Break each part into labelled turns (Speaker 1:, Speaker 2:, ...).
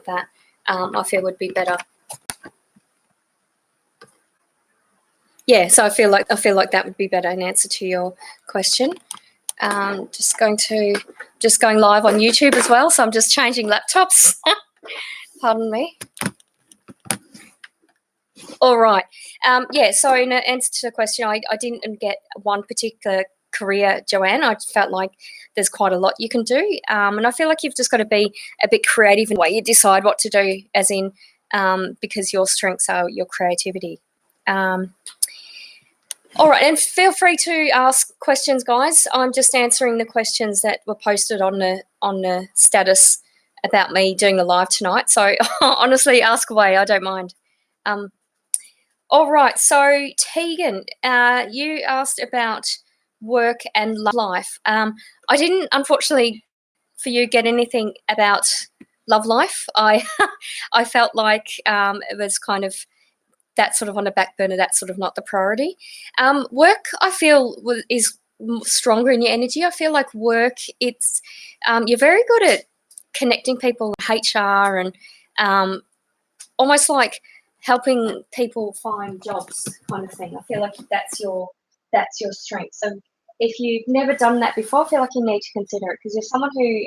Speaker 1: like that, I feel would be better. Yeah, so I feel like that would be better in answer to your question. Just going live on YouTube as well, so I'm just changing laptops. Pardon me. All right. So in answer to the question, I didn't get one particular career, Joanne. I felt like there's quite a lot you can do, and I feel like you've just got to be a bit creative in the way you decide what to do, as in because your strengths are your creativity. All right, and feel free to ask questions, guys. I'm just answering the questions that were posted on the status about me doing the live tonight. So honestly, ask away. I don't mind. All right, so Tegan, you asked about work and love life. I didn't, unfortunately, for you, get anything about love life. I felt like it was kind of that sort of on the back burner. That's sort of not the priority. Work, I feel, is stronger in your energy. I feel like work, it's you're very good at connecting people, HR, and almost like helping people find jobs, kind of thing. I feel like that's your strength. So if you've never done that before, I feel like you need to consider it, because you're someone who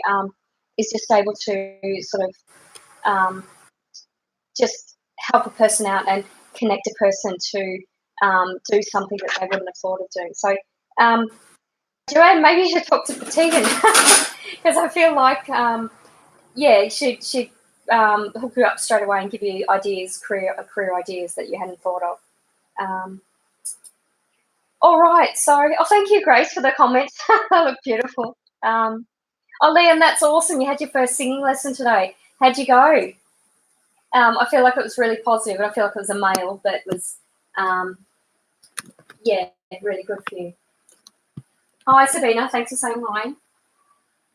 Speaker 1: is just able to sort of just help a person out and connect a person to do something that they wouldn't have thought of doing. So, Joanne, maybe you should talk to Tegan, because I feel like, she'd hook you up straight away and give you ideas, career ideas that you hadn't thought of. All right, so thank you, Grace, for the comments. They look beautiful. Liam, that's awesome. You had your first singing lesson today. How'd you go? I feel like it was really positive. I feel like it was a male, but it was, really good for you. Hi, Sabina. Thanks for saying hi.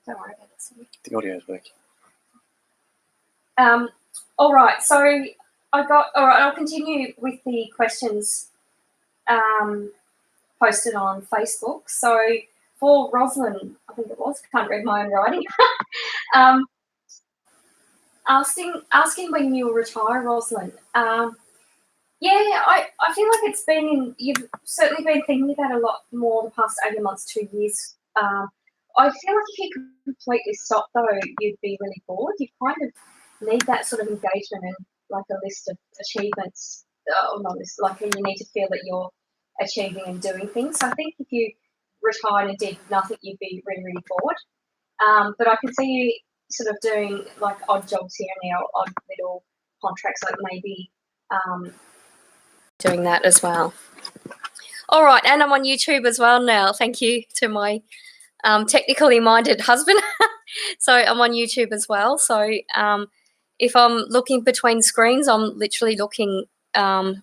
Speaker 1: Don't worry about it.
Speaker 2: The audio is working.
Speaker 1: All right. So I'll continue with the questions posted on Facebook. So for Rosalind, I think it was, can't read my own writing. Asking when you will retire, Rosalind. I feel like you've certainly been thinking about a lot more the past 18 months, 2 years. I feel like if you could completely stop, though, you'd be really bored. You kind of need that sort of engagement and like a list of achievements, you need to feel that you're achieving and doing things. So I think if you retired and did nothing, you'd be really, really bored. But I can see you sort of doing like odd jobs here and there, odd little contracts, like maybe doing that as well. All right, and I'm on YouTube as well now. Thank you to my technically minded husband. So I'm on YouTube as well. So if I'm looking between screens, I'm literally looking from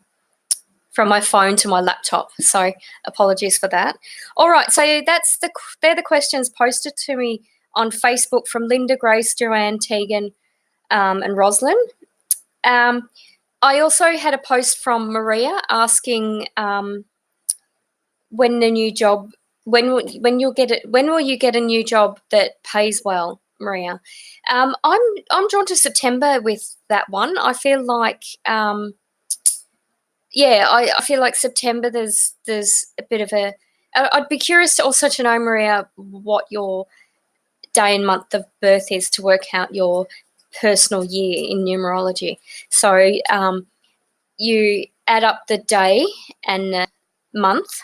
Speaker 1: my phone to my laptop. So apologies for that. All right, so they're the questions posted to me on Facebook from Linda, Grace, Joanne, Tegan, and Rosalind. I also had a post from Maria asking when will you get a new job that pays well, Maria? I'm drawn to September with that one. I feel like I feel like September there's a bit of a. I'd be curious also to know, Maria, what your day and month of birth is to work out your personal year in numerology. So you add up the day and the month,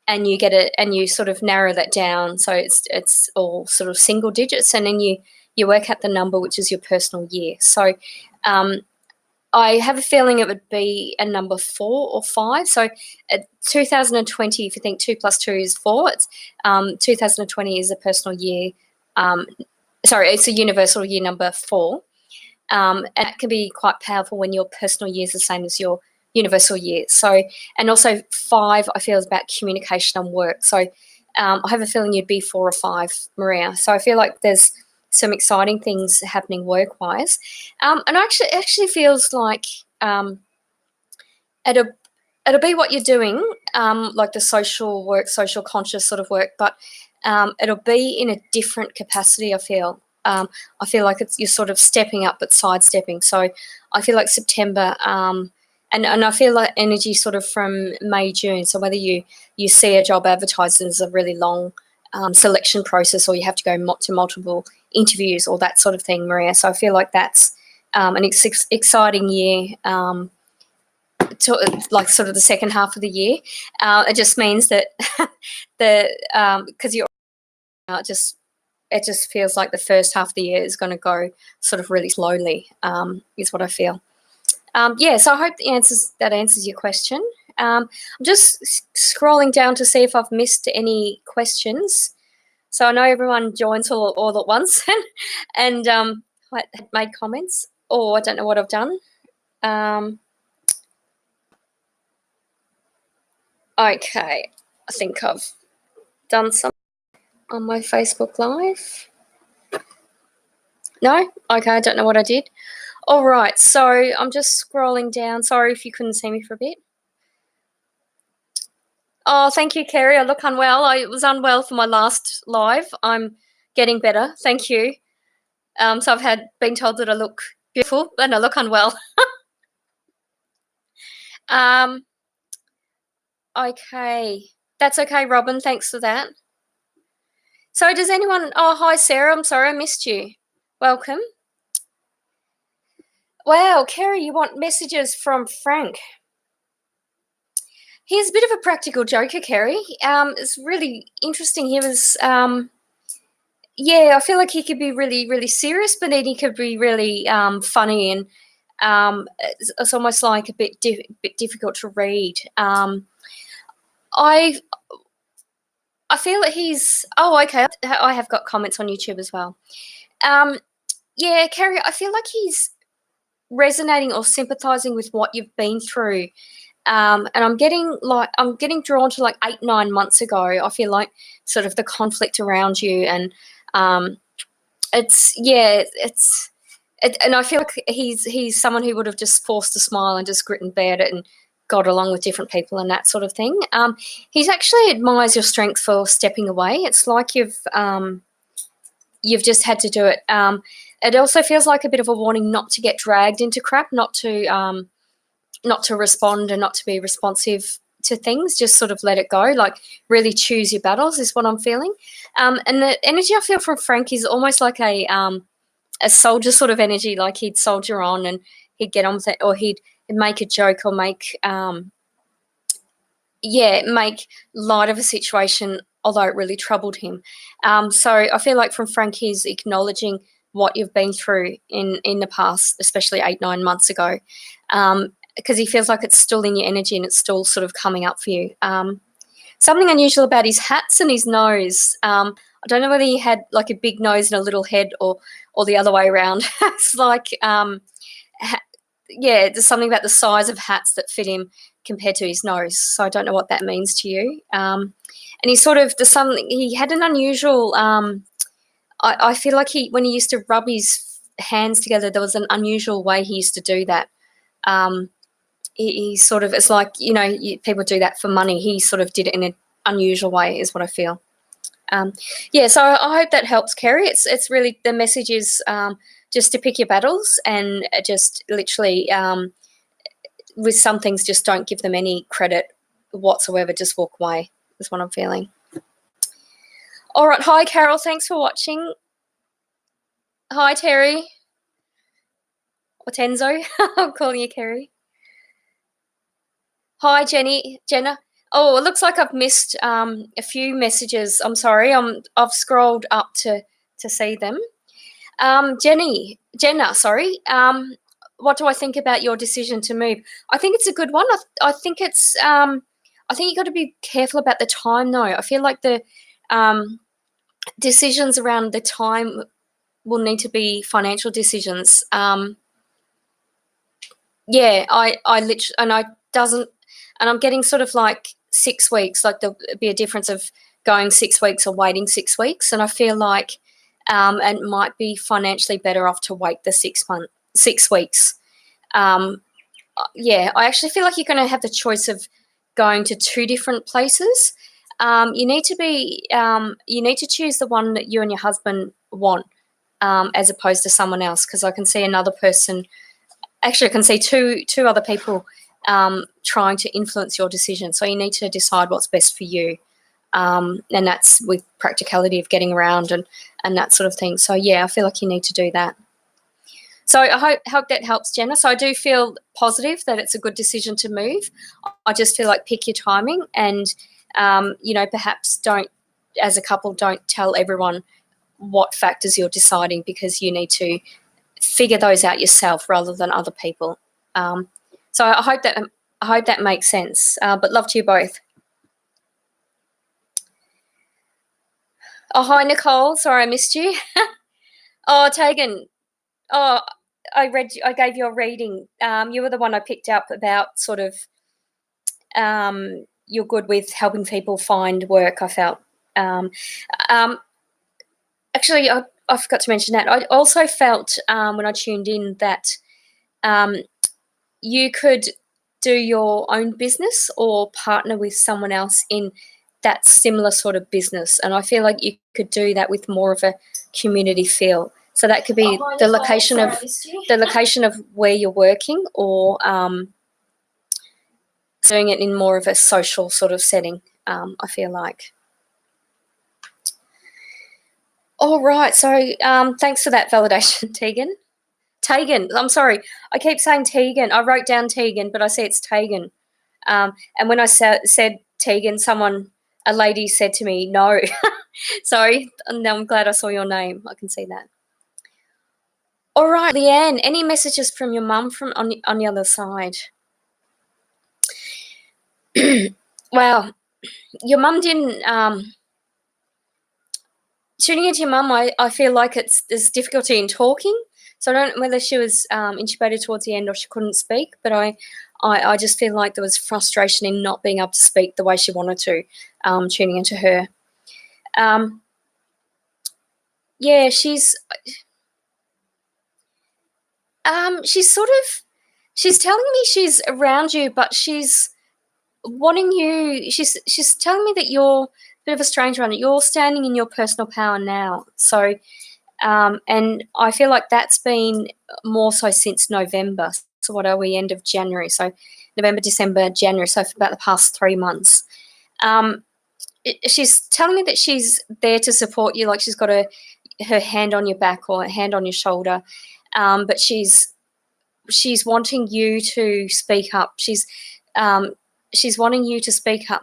Speaker 1: and you get it, and you sort of narrow that down. So it's all sort of single digits, and then you work out the number, which is your personal year. So I have a feeling it would be a number 4 or 5. So 2020, if you think 2 + 2 is 4, it's 2020 is a personal year. It's a universal year number 4. And it can be quite powerful when your personal year is the same as your universal year. So, and also 5, I feel, is about communication and work. So I have a feeling you'd be 4 or 5, Maria. So I feel like there's some exciting things happening work-wise. And it actually feels like it'll be what you're doing, like the social work, social conscious sort of work, but it'll be in a different capacity, I feel. I feel like you're sort of stepping up but sidestepping. So I feel like September, and I feel like energy sort of from May, June. So whether you see a job advertised as a really long selection process, or you have to go to multiple interviews or that sort of thing, Maria. So I feel like that's an exciting year. To, like sort of the second half of the year, it just means that because you're it just feels like the first half of the year is going to go sort of really slowly, is what I feel. So I hope that answers your question. I'm just scrolling down to see if I've missed any questions. So I know everyone joins all at once and made comments. I don't know what I've done. Okay, I think I've done something on my Facebook Live. No? Okay, I don't know what I did. All right, so I'm just scrolling down. Sorry if you couldn't see me for a bit. Oh, thank you, Kerry. I look unwell. I was unwell for my last live. I'm getting better. Thank you. So I've been told that I look beautiful and I look unwell. Okay. That's okay, Robin. Thanks for that. So does anyone... Oh, hi, Sarah. I'm sorry I missed you. Welcome. Wow, Kerry, you want messages from Frank. He's a bit of a practical joker, Kerry. It's really interesting. He was... I feel like he could be really, really serious, but then he could be really funny, and it's almost like a bit difficult to read. I feel that he's... Oh, okay. I have got comments on YouTube as well. Kerry, I feel like he's resonating or sympathizing with what you've been through. And I'm getting drawn to like 8-9 months ago. I feel like sort of the conflict around you, and and I feel like he's someone who would have just forced a smile and just grit and bear it and got along with different people and that sort of thing. He's actually admires your strength for stepping away. It's like you've just had to do it. It also feels like a bit of a warning not to get dragged into crap, not to respond and not to be responsive to things. Just sort of let it go. Like really choose your battles is what I'm feeling. And the energy I feel from Frank is almost like a soldier sort of energy. Like he'd soldier on and he'd get on with it, or he'd make a joke or make light of a situation, although it really troubled him. So I feel like from Frank, he's acknowledging what you've been through in the past, especially 8-9 months ago, because he feels like it's still in your energy and it's still sort of coming up for you. Something unusual about his hats and his nose. I don't know whether he had like a big nose and a little head, or the other way around. It's like, there's something about the size of hats that fit him compared to his nose. So I don't know what that means to you. And he sort of he had an unusual, I feel like when he used to rub his hands together, there was an unusual way he used to do that. He sort of, it's like, people do that for money. He sort of did it in an unusual way is what I feel. So I hope that helps, Kerry. It's really, the message is just to pick your battles and just literally with some things, just don't give them any credit whatsoever. Just walk away is what I'm feeling. All right. Hi, Carol. Thanks for watching. Hi, Terry. Or Tenzo. I'm calling you Kerry. Hi, Jenna. Oh, it looks like I've missed a few messages. I'm sorry. I've scrolled up to see them. Jenna, sorry. What do I think about your decision to move? I think it's a good one. I think it's. I think you got to be careful about the time, though. I feel like the decisions around the time will need to be financial decisions. I literally, and I'm getting sort of like 6 weeks. Like there'll be a difference of going 6 weeks or waiting 6 weeks, and I feel like it might be financially better off to wait the 6 weeks. I actually feel like you're going to have the choice of going to 2 different places. You need to choose the one that you and your husband want. as opposed to someone else, because I can see another person. Actually, I can see two other people trying to influence your decision. So you need to decide what's best for you, and that's with practicality of getting around and that sort of thing. So yeah, I feel like you need to do that. So I hope that helps, Jenna. So I do feel positive that it's a good decision to move. I just feel like pick your timing and, perhaps don't, as a couple, don't tell everyone what factors you're deciding, because you need to figure those out yourself rather than other people. So I hope that makes sense. But love to you both. Oh, hi, Nicole. Sorry I missed you. Oh, Tegan. Oh, I gave you a reading. You were the one I picked up about sort of you're good with helping people find work, I felt. Actually, I forgot to mention that. I also felt when I tuned in that you could do your own business or partner with someone else in that similar sort of business. And I feel like you could do that with more of a community feel. So that could be the location of where you're working, or doing it in more of a social sort of setting, I feel like. All right. So thanks for that validation, Tegan. I'm sorry. I keep saying Tegan. I wrote down Tegan, but I say it's Tegan. And when I said Tegan, a lady said to me, no. Sorry. And I'm glad I saw your name. I can see that. All right, Leanne, any messages from your mum from on the other side? Wow, your mum didn't. Tuning into your mum, I feel like there's difficulty in talking. So I don't know whether she was intubated towards the end or she couldn't speak, but I just feel like there was frustration in not being able to speak the way she wanted to, tuning into her. Yeah, she's she's telling me she's around you, but she's wanting you. She's telling me that you're a bit of a stranger on it. You're standing in your personal power now. So, and I feel like that's been more so since November. So what are we? End of January. So November, December, January. So for about the past 3 months. She's telling me that she's there to support you. Like she's got her hand on your back or a hand on your shoulder. But she's wanting you to speak up. She's wanting you to speak up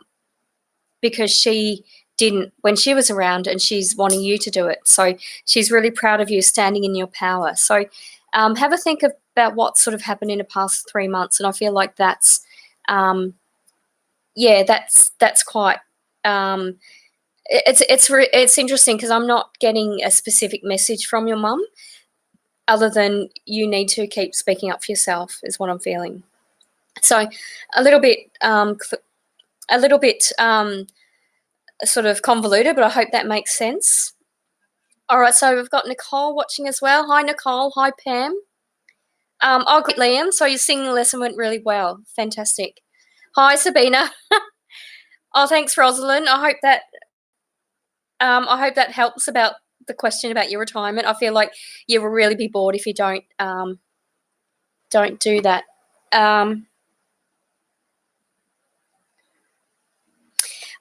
Speaker 1: because she didn't when she was around, and she's wanting you to do it. So she's really proud of you standing in your power. So have a think about what sort of happened in the past 3 months, and I feel like that's quite. It's interesting because I'm not getting a specific message from your mum, other than you need to keep speaking up for yourself is what I'm feeling. So a little bit sort of convoluted, but I hope that makes sense. All right, so we've got Nicole watching as well. Hi, Nicole. Hi, Pam. Oh, good, Liam. So your singing lesson went really well. Fantastic. Hi, Sabina. Oh, thanks, Rosalind. I hope that helps about the question about your retirement. I feel like you will really be bored if you don't do that.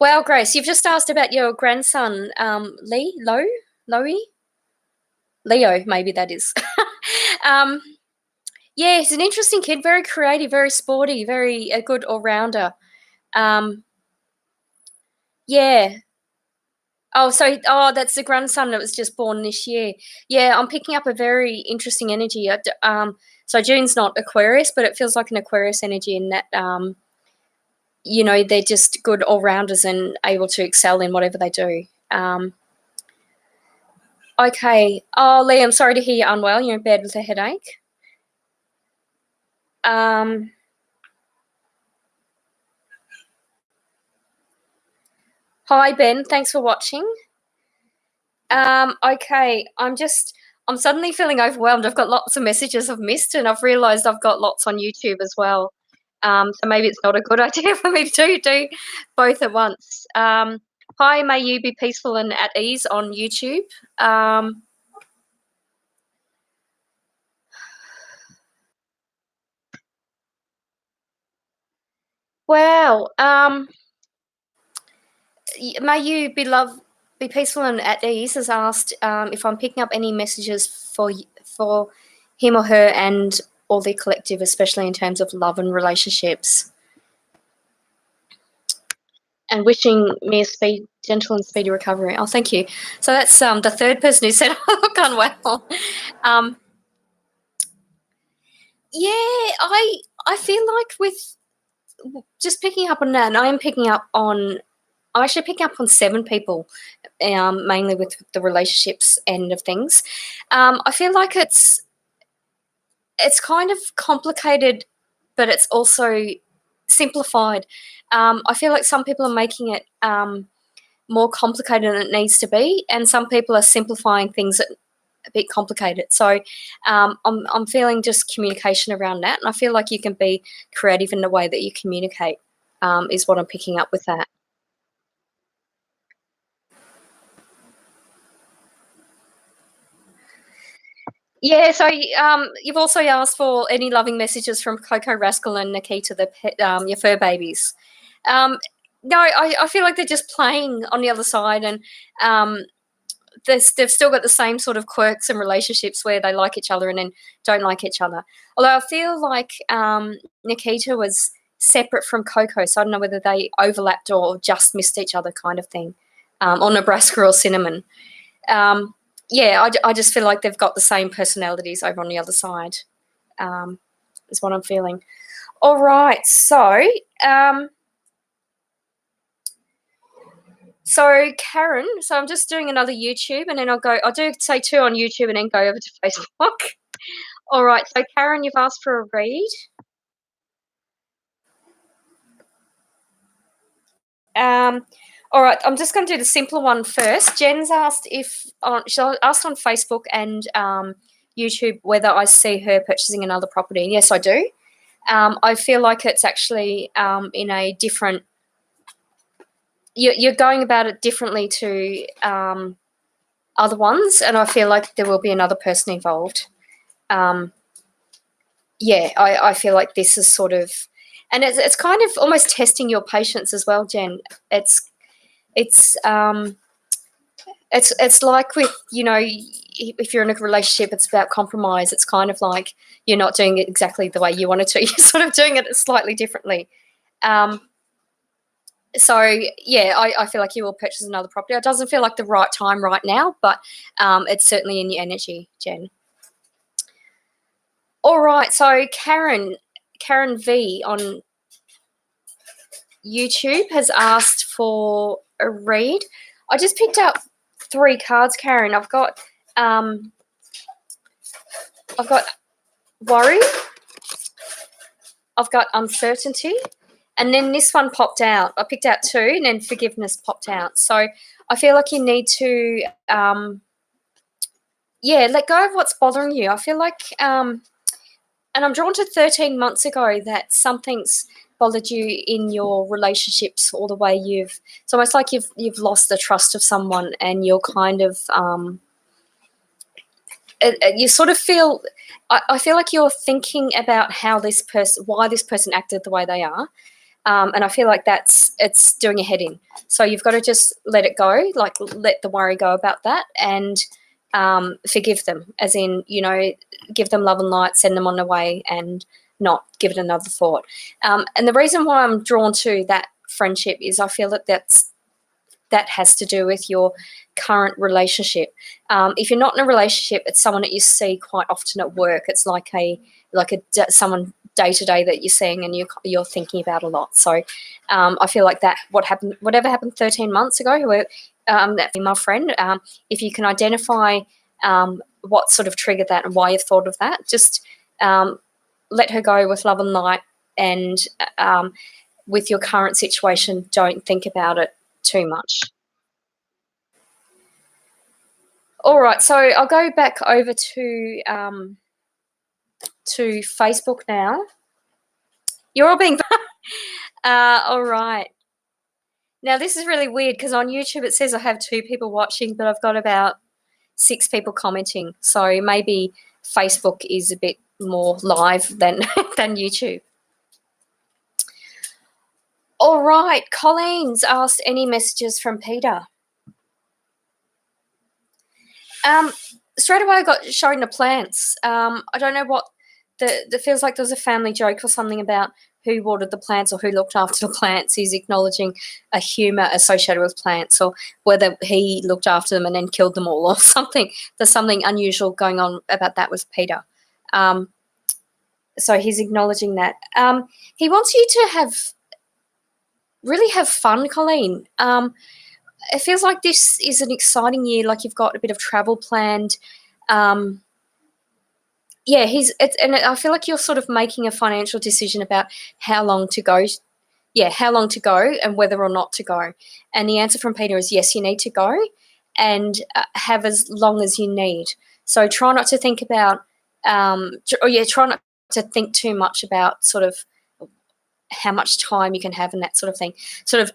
Speaker 1: Well, Grace, you've just asked about your grandson, Leo, maybe that is. Yeah, he's an interesting kid, very creative, very sporty, very a good all-rounder. Yeah. Oh, that's the grandson that was just born this year. Yeah, I'm picking up a very interesting energy. So June's not Aquarius, but it feels like an Aquarius energy in that, they're just good all-rounders and able to excel in whatever they do. Okay. Oh, Lee, I'm sorry to hear you're unwell. You're in bed with a headache. Hi, Ben. Thanks for watching. Okay. I'm suddenly feeling overwhelmed. I've got lots of messages I've missed, and I've realised I've got lots on YouTube as well. So maybe it's not a good idea for me to do both at once. Hi, may you be peaceful and at ease on YouTube. Wow. May you be peaceful and at ease has asked if I'm picking up any messages for him or her and or the collective, especially in terms of love and relationships, and wishing me a gentle and speedy recovery. Oh, thank you. So that's the third person who said I've gone well. Um, yeah, I feel like with just picking up on that, and I am picking up on. I'm actually picking up on 7 people, mainly with the relationships end of things. I feel like it's kind of complicated, but it's also simplified. I feel like some people are making it more complicated than it needs to be, and some people are simplifying things that a bit complicated. So I'm feeling just communication around that, and I feel like you can be creative in the way that you communicate. Is what I'm picking up with that. Yeah, so you've also asked for any loving messages from Coco Rascal and Nikita, your fur babies. Um, no, I feel like they're just playing on the other side, and um, they've still got the same sort of quirks and relationships where they like each other and then don't like each other. Although I feel like Nikita was separate from Coco, so I don't know whether they overlapped or just missed each other, kind of thing, or Nebraska or Cinnamon. Um, yeah, I just feel like they've got the same personalities over on the other side, is what I'm feeling. All right, um, so Karen, so I'm just doing another YouTube, and then I'll do say 2 on YouTube and then go over to Facebook. All right, so Karen, you've asked for a read. All right, I'm just going to do the simpler one first. Jen's asked she asked on Facebook and YouTube whether I see her purchasing another property. And yes, I do. I feel like it's actually in a different. You're going about it differently to other ones, and I feel like there will be another person involved. Yeah, I feel like this is sort of, and it's kind of almost testing your patience as well, Jen. It's it's it's like with, if you're in a relationship, it's about compromise. It's kind of like you're not doing it exactly the way you wanted to. You're sort of doing it slightly differently. So yeah, I feel like you will purchase another property. It doesn't feel like the right time right now, but it's certainly in your energy, Jen. All right, so Karen V on YouTube has asked for a read. I just picked up 3 cards, Karen. I've got worry, I've got uncertainty, and then this one popped out. I picked out 2, and then forgiveness popped out. So I feel like you need to, let go of what's bothering you. I feel like, and I'm drawn to 13 months ago that something's bothered you in your relationships, or the way it's almost like you've lost the trust of someone, and you're kind of, you sort of feel, I feel like you're thinking about why this person acted the way they are. And I feel like it's doing your head in. So you've got to just let it go, like let the worry go about that, and forgive them, as in, give them love and light, send them on their way, and not give it another thought. And the reason why I'm drawn to that friendship is I feel that has to do with your current relationship. If you're not in a relationship, it's someone that you see quite often at work. It's like someone day to day that you're seeing and you're thinking about a lot. So I feel like that whatever happened 13 months ago, that female friend, if you can identify what sort of triggered that and why you've thought of that, just let her go with love and light, and with your current situation, don't think about it too much. All right, so I'll go back over to Facebook now. You're all being all right. Now this is really weird because on YouTube it says I have 2 people watching, but I've got about 6 people commenting. So maybe Facebook is a bit more live than than YouTube. All right, Colleen's asked any messages from Peter. Straight away I got shown the plants. I don't know what the feels like there's a family joke or something about who watered the plants or who looked after the plants. He's acknowledging a humour associated with plants, or whether he looked after them and then killed them all or something. There's something unusual going on about that with Peter. So he's acknowledging that. He wants you to really have fun, Colleen. It feels like this is an exciting year, like you've got a bit of travel planned. And I feel like you're sort of making a financial decision about how long to go. Yeah, how long to go and whether or not to go. And the answer from Peter is yes, you need to go and have as long as you need. So try not to think about, try not to think too much about sort of how much time you can have and that sort of thing. Sort of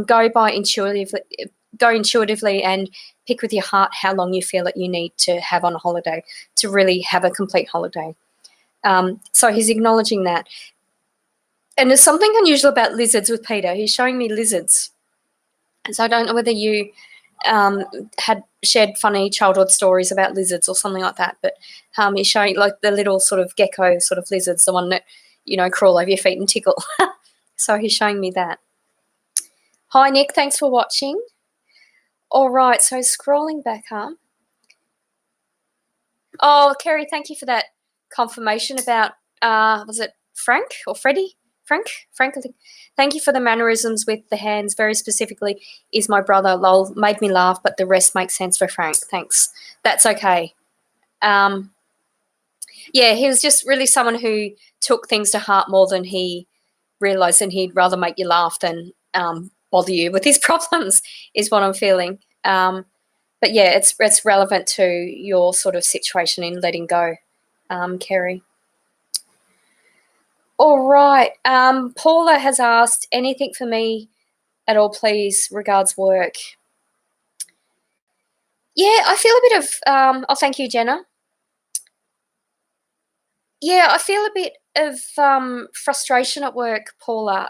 Speaker 1: go intuitively and pick with your heart how long you feel that you need to have on a holiday to really have a complete holiday. So he's acknowledging that. And there's something unusual about lizards with Peter. He's showing me lizards. And so I don't know whether you had shared funny childhood stories about lizards or something like that, but he's showing like the little sort of gecko sort of lizards, the one that, crawl over your feet and tickle. So he's showing me that. Hi, Nick. Thanks for watching. All right, so scrolling back up. Oh, Kerry, thank you for that confirmation about, was it Frank or Freddie? Frank, I think. Thank you for the mannerisms with the hands. Very specifically, is my brother. Lol, made me laugh, but the rest makes sense for Frank. Thanks. That's okay. Yeah, he was just really someone who took things to heart more than he realised, and he'd rather make you laugh than bother you with his problems, is what I'm feeling. But yeah, it's relevant to your sort of situation in letting go, Kerry. All right. Paula has asked, anything for me at all, please, regards work. Yeah, I feel a bit of, thank you, Jenna. Yeah, I feel a bit of frustration at work, Paula.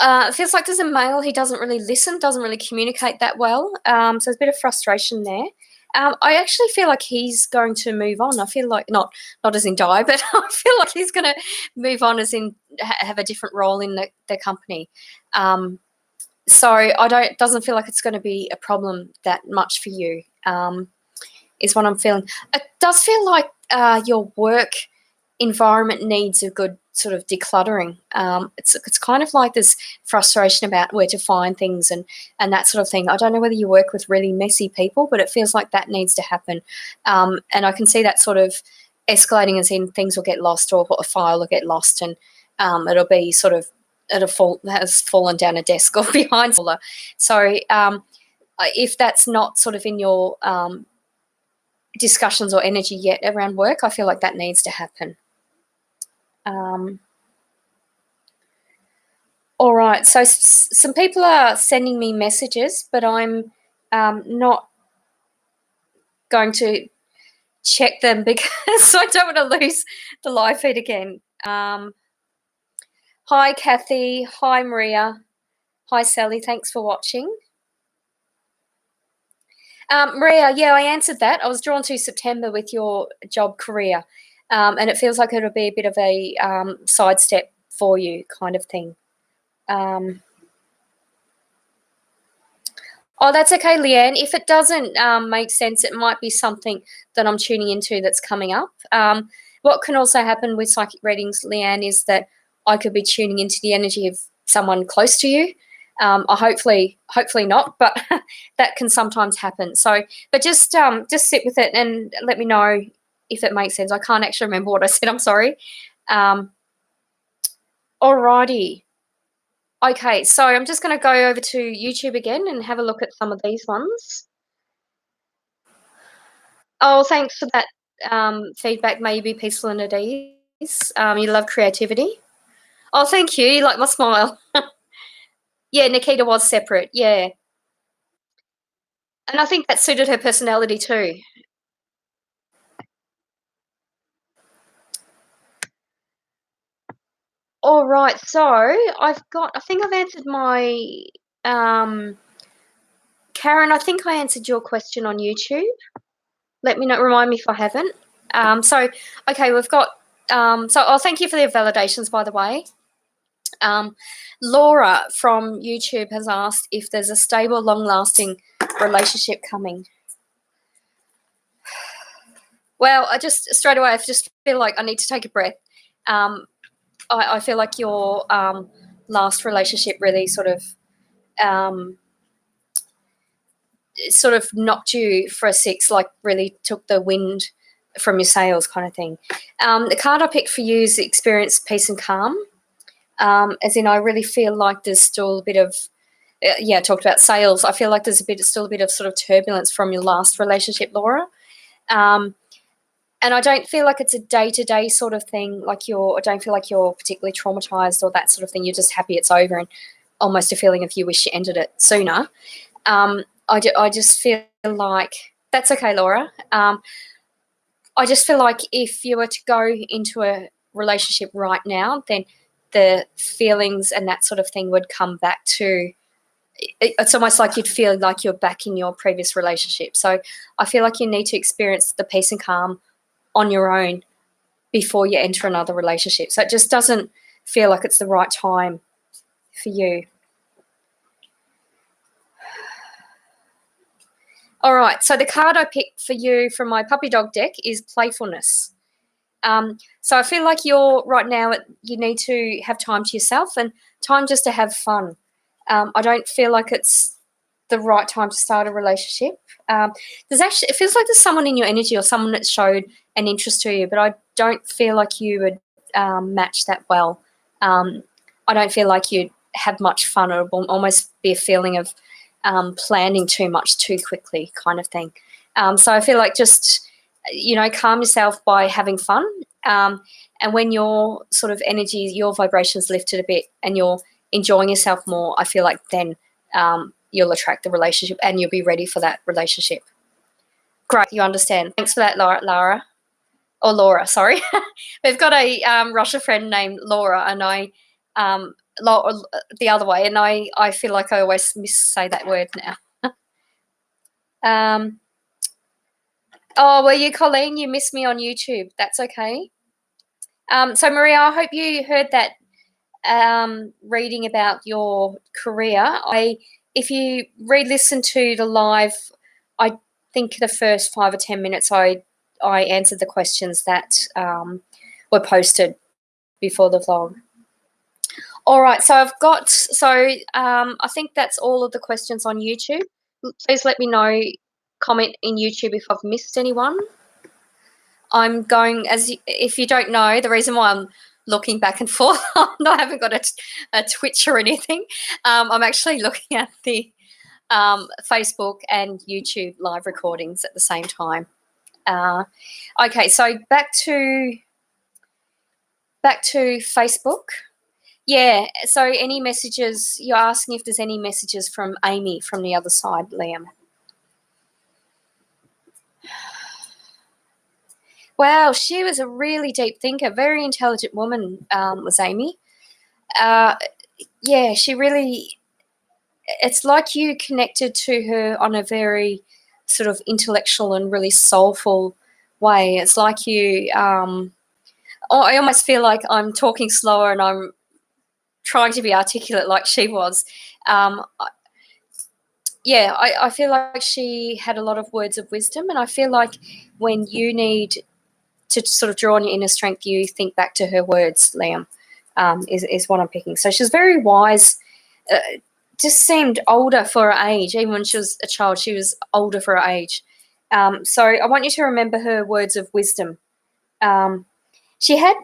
Speaker 1: It feels like there's a male, he doesn't really listen, doesn't really communicate that well. So there's a bit of frustration there. I actually feel like he's going to move on. I feel like not as in die, but I feel like he's going to move on as in have a different role in the company. So it doesn't feel like it's going to be a problem that much for you, is what I'm feeling. It does feel like your work environment needs a good sort of decluttering. It's kind of like this frustration about where to find things and that sort of thing. I don't know whether you work with really messy people, but it feels like that needs to happen. And I can see that sort of escalating as in things will get lost or a file will get lost and it'll be sort of has fallen down a desk or behind. So if that's not sort of in your discussions or energy yet around work, I feel like that needs to happen. All right, so some people are sending me messages, but I'm not going to check them because I don't want to lose the live feed again. Hi, Kathy. Hi, Maria. Hi, Sally. Thanks for watching. Maria, yeah, I answered that. I was drawn to September with your job career, and it feels like it'll be a bit of a sidestep for you kind of thing. Oh, that's okay, Leanne. If it doesn't make sense, it might be something that I'm tuning into that's coming up. What can also happen with psychic readings, Leanne, is that I could be tuning into the energy of someone close to you. Hopefully not, but that can sometimes happen. So, but just sit with it and let me know if it makes sense. I can't actually remember what I said. I'm sorry. Alrighty. Okay, so I'm just going to go over to YouTube again and have a look at some of these ones. Oh, thanks for that feedback. May you be peaceful and at ease. You love creativity. Oh, thank you. You like my smile. Yeah, Nikita was separate. Yeah. And I think that suited her personality too. All right, so I think I've answered my, um, Karen, I think I answered your question on YouTube. Let me know, remind me if I haven't. Okay, we've got, thank you for the validations, by the way. Laura from YouTube has asked if there's a stable, long-lasting relationship coming. Well, straight away, I just feel like I need to take a breath. I feel like your last relationship really sort of knocked you for a six, like really took the wind from your sails kind of thing. The card I picked for you is experience peace and calm. As in, I really feel like there's still a bit of, I talked about sales. I feel like there's still a bit of sort of turbulence from your last relationship, Laura. And I don't feel like it's a day-to-day sort of thing. I don't feel like you're particularly traumatized or that sort of thing. You're just happy it's over and almost a feeling of you wish you ended it sooner. I just feel like that's okay, Laura. I just feel like if you were to go into a relationship right now, then the feelings and that sort of thing would come back to. It's almost like you'd feel like you're back in your previous relationship. So I feel like you need to experience the peace and calm on your own before you enter another relationship. So it just doesn't feel like it's the right time for you. All right, so the card I picked for you from my puppy dog deck is playfulness. So I feel like right now you need to have time to yourself and time just to have fun. I don't feel like it's the right time to start a relationship. It feels like there's someone in your energy or someone that showed an interest to you, but I don't feel like you would match that well. I don't feel like you'd have much fun. It will almost be a feeling of planning too much too quickly kind of thing. So I feel like just, calm yourself by having fun. And when your sort of energy, your vibrations lifted a bit and you're enjoying yourself more, I feel like then you'll attract the relationship and you'll be ready for that relationship. Great, you understand. Thanks for that, Laura. Or Laura, sorry. We've got a Russia friend named Laura, and the other way, and I feel like I always say that word now. Well, Colleen, you missed me on YouTube. That's okay. So, Maria, I hope you heard that reading about your career. If you re-listen to the live, I think the first 5 or 10 minutes I answered the questions that were posted before the vlog. All right, so I think that's all of the questions on YouTube. Please let me know, comment in YouTube if I've missed anyone. I'm going, if you don't know, the reason why I'm looking back and forth, I haven't got a Twitch or anything. I'm actually looking at the Facebook and YouTube live recordings at the same time. Okay, so back to Facebook. Yeah, so any messages, you're asking if there's any messages from Amy from the other side, Liam. Wow, she was a really deep thinker, very intelligent woman, was Amy. Yeah, she really, it's like you connected to her on a very sort of intellectual and really soulful way. It's like you, I almost feel like I'm talking slower and I'm trying to be articulate like she was. I feel like she had a lot of words of wisdom, and I feel like when you need to sort of draw on your inner strength, you think back to her words, Liam, is what I'm picking. So she's very wise, just seemed older for her age. Even when she was a child, she was older for her age. So I want you to remember her words of wisdom. She had,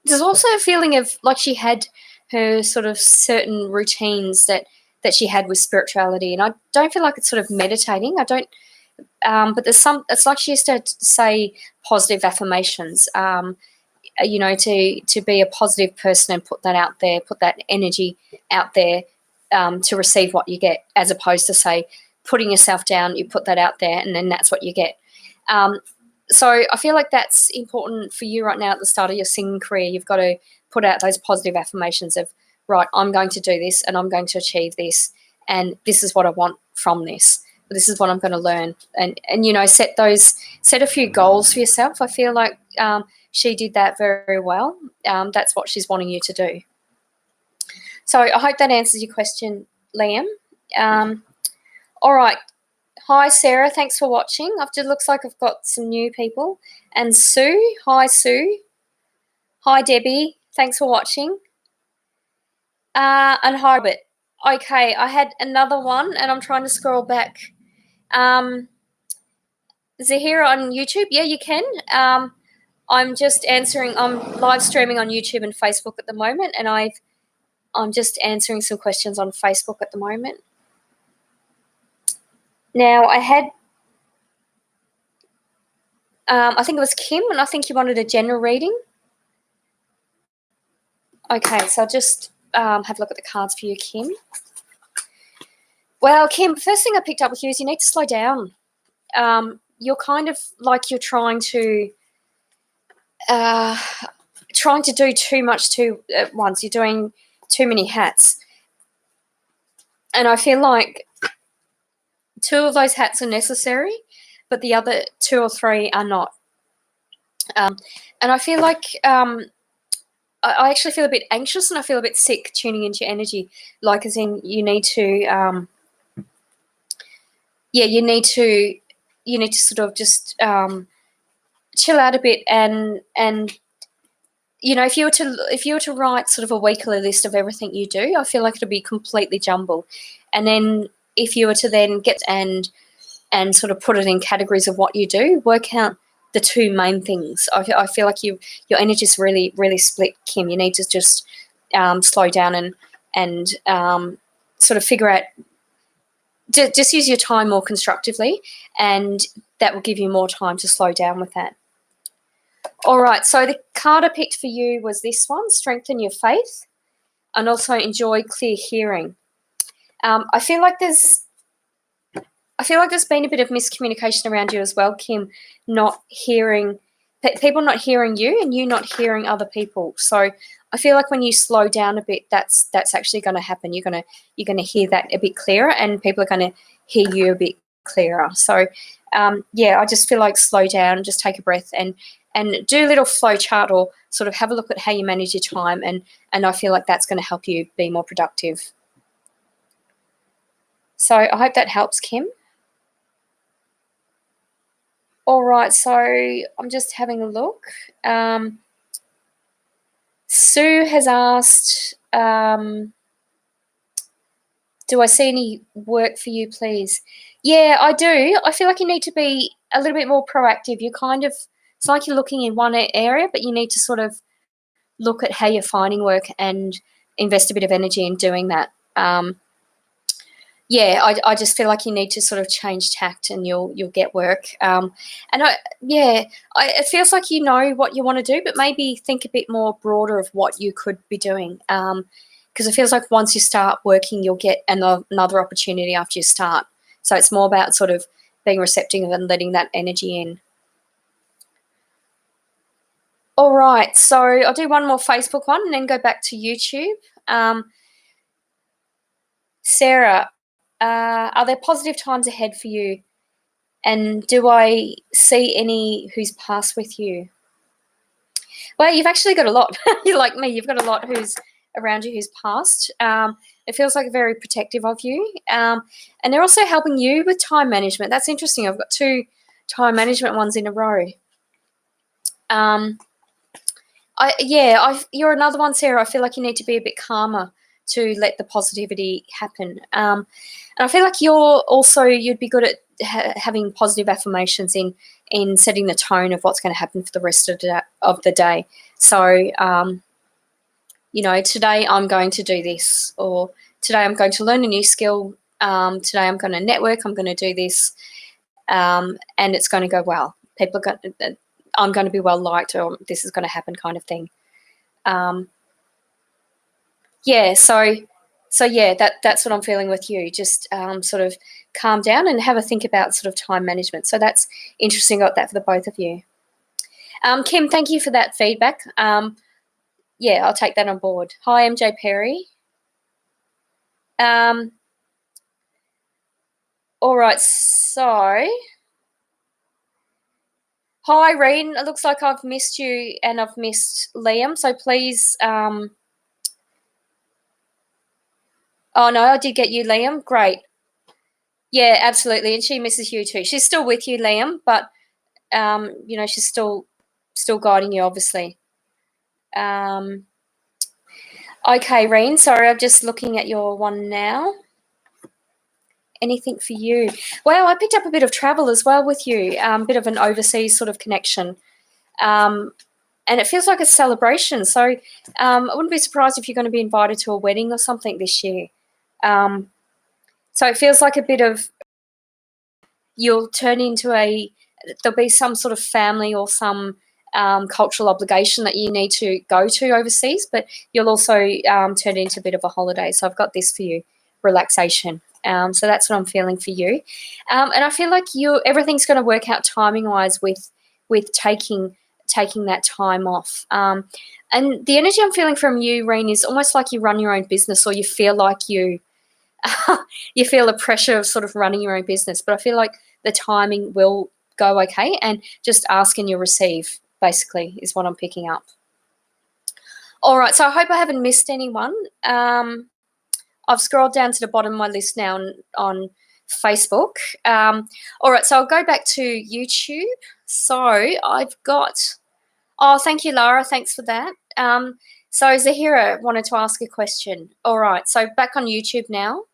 Speaker 1: there's also a feeling of like she had her sort of certain routines that she had with spirituality. And I don't feel like it's sort of meditating. I don't, but it's like she used to say positive affirmations, to be a positive person and put that out there, put that energy out there to receive what you get, as opposed to, say, putting yourself down, you put that out there and then that's what you get. So I feel like that's important for you right now at the start of your singing career. You've got to put out those positive affirmations of, right, I'm going to do this and I'm going to achieve this, and this is what I want from this. This is what I'm going to learn, and set a few goals for yourself. I feel like she did that very well. That's what she's wanting you to do. So I hope that answers your question, Liam. All right. Hi, Sarah. Thanks for watching. It looks like I've got some new people. And Sue. Hi, Sue. Hi, Debbie. Thanks for watching. And hi, Robert. Okay, I had another one, and I'm trying to scroll back. Zahira on YouTube. Yeah, you can. I'm just answering. I'm live streaming on YouTube and Facebook at the moment, and I'm just answering some questions on Facebook at the moment. Now, I had, I think it was Kim, and I think you wanted a general reading. Okay, so I'll just have a look at the cards for you, Kim. Well, Kim, first thing I picked up with you is you need to slow down. You're kind of like you're trying to do too much at once. You're doing too many hats. And I feel like 2 of those hats are necessary, but the other 2 or 3 are not. And I feel like I actually feel a bit anxious, and I feel a bit sick tuning into your energy. Like, as in, you need to, you need to sort of just chill out a bit, and if you were to write sort of a weekly list of everything you do, I feel like it'll be completely jumbled. And then if you were to then get and sort of put it in categories of what you do, work out the 2 main things. I feel like your energy is really, really split, Kim. You need to just slow down and sort of figure out, just use your time more constructively, and that will give you more time to slow down with that. All right, so the card I picked for you was this one, Strengthen Your Faith, and also Enjoy Clear Hearing. I feel like there's been a bit of miscommunication around you as well, Kim, not hearing people not hearing you, and you not hearing other people. So I feel like when you slow down a bit, that's actually going to happen. You're going to hear that a bit clearer, and people are going to hear you a bit clearer. So I just feel like slow down, just take a breath, and do a little flow chart, or sort of have a look at how you manage your time, and I feel like that's going to help you be more productive. So I hope that helps, Kim. All right, so I'm just having a look. Sue has asked, do I see any work for you, please? Yeah, I do. I feel like you need to be a little bit more proactive. It's like you're looking in one area, but you need to sort of look at how you're finding work and invest a bit of energy in doing that. I just feel like you need to sort of change tact, and you'll get work. It feels like you know what you want to do, but maybe think a bit more broader of what you could be doing. Because it feels like once you start working, you'll get another opportunity after you start. So it's more about sort of being receptive and letting that energy in. All right, so I'll do one more Facebook one and then go back to YouTube. Sarah, are there positive times ahead for you? And do I see any who's passed with you? Well, you've actually got a lot. You're like me. You've got a lot who's around you who's passed. It feels like very protective of you. And they're also helping you with time management. That's interesting. I've got 2 time management ones in a row. You're another one, Sarah. I feel like you need to be a bit calmer to let the positivity happen. And I feel like you'd be good at having positive affirmations in setting the tone of what's going to happen for the rest of the day. So, today I'm going to do this, or today I'm going to learn a new skill. Today I'm going to network. I'm going to do this, and it's going to go well. I'm going to be well liked, or this is going to happen, kind of thing. That's what I'm feeling with you. Just sort of calm down and have a think about sort of time management. So that's interesting. Got that for the both of you. Kim, thank you for that feedback. Yeah, I'll take that on board. Hi, MJ Perry. All right, so hi, Reen. It looks like I've missed you and I've missed Liam, so please. Oh no, I did get you, Liam. Great. Yeah, absolutely, and she misses you too. She's still with you, Liam, but she's still guiding you, obviously. Okay, Reen. Sorry, I'm just looking at your one now. Anything for you? Well, I picked up a bit of travel as well with you. A bit of an overseas sort of connection. And it feels like a celebration. So I wouldn't be surprised if you're going to be invited to a wedding or something this year. So it feels like a bit of you'll turn into there'll be some sort of family or some cultural obligation that you need to go to overseas, but you'll also turn into a bit of a holiday. So I've got this for you, relaxation. So that's what I'm feeling for you. And I feel like everything's going to work out timing-wise with taking that time off. And the energy I'm feeling from you, Reen, is almost like you run your own business, or you feel like you feel the pressure of sort of running your own business. But I feel like the timing will go okay, and just ask and you'll receive, basically, is what I'm picking up. All right, so I hope I haven't missed anyone. I've scrolled down to the bottom of my list now on Facebook. All right, so I'll go back to YouTube. So I've got... Oh, thank you, Lara. Thanks for that. So Zahira wanted to ask a question. All right, so back on YouTube now.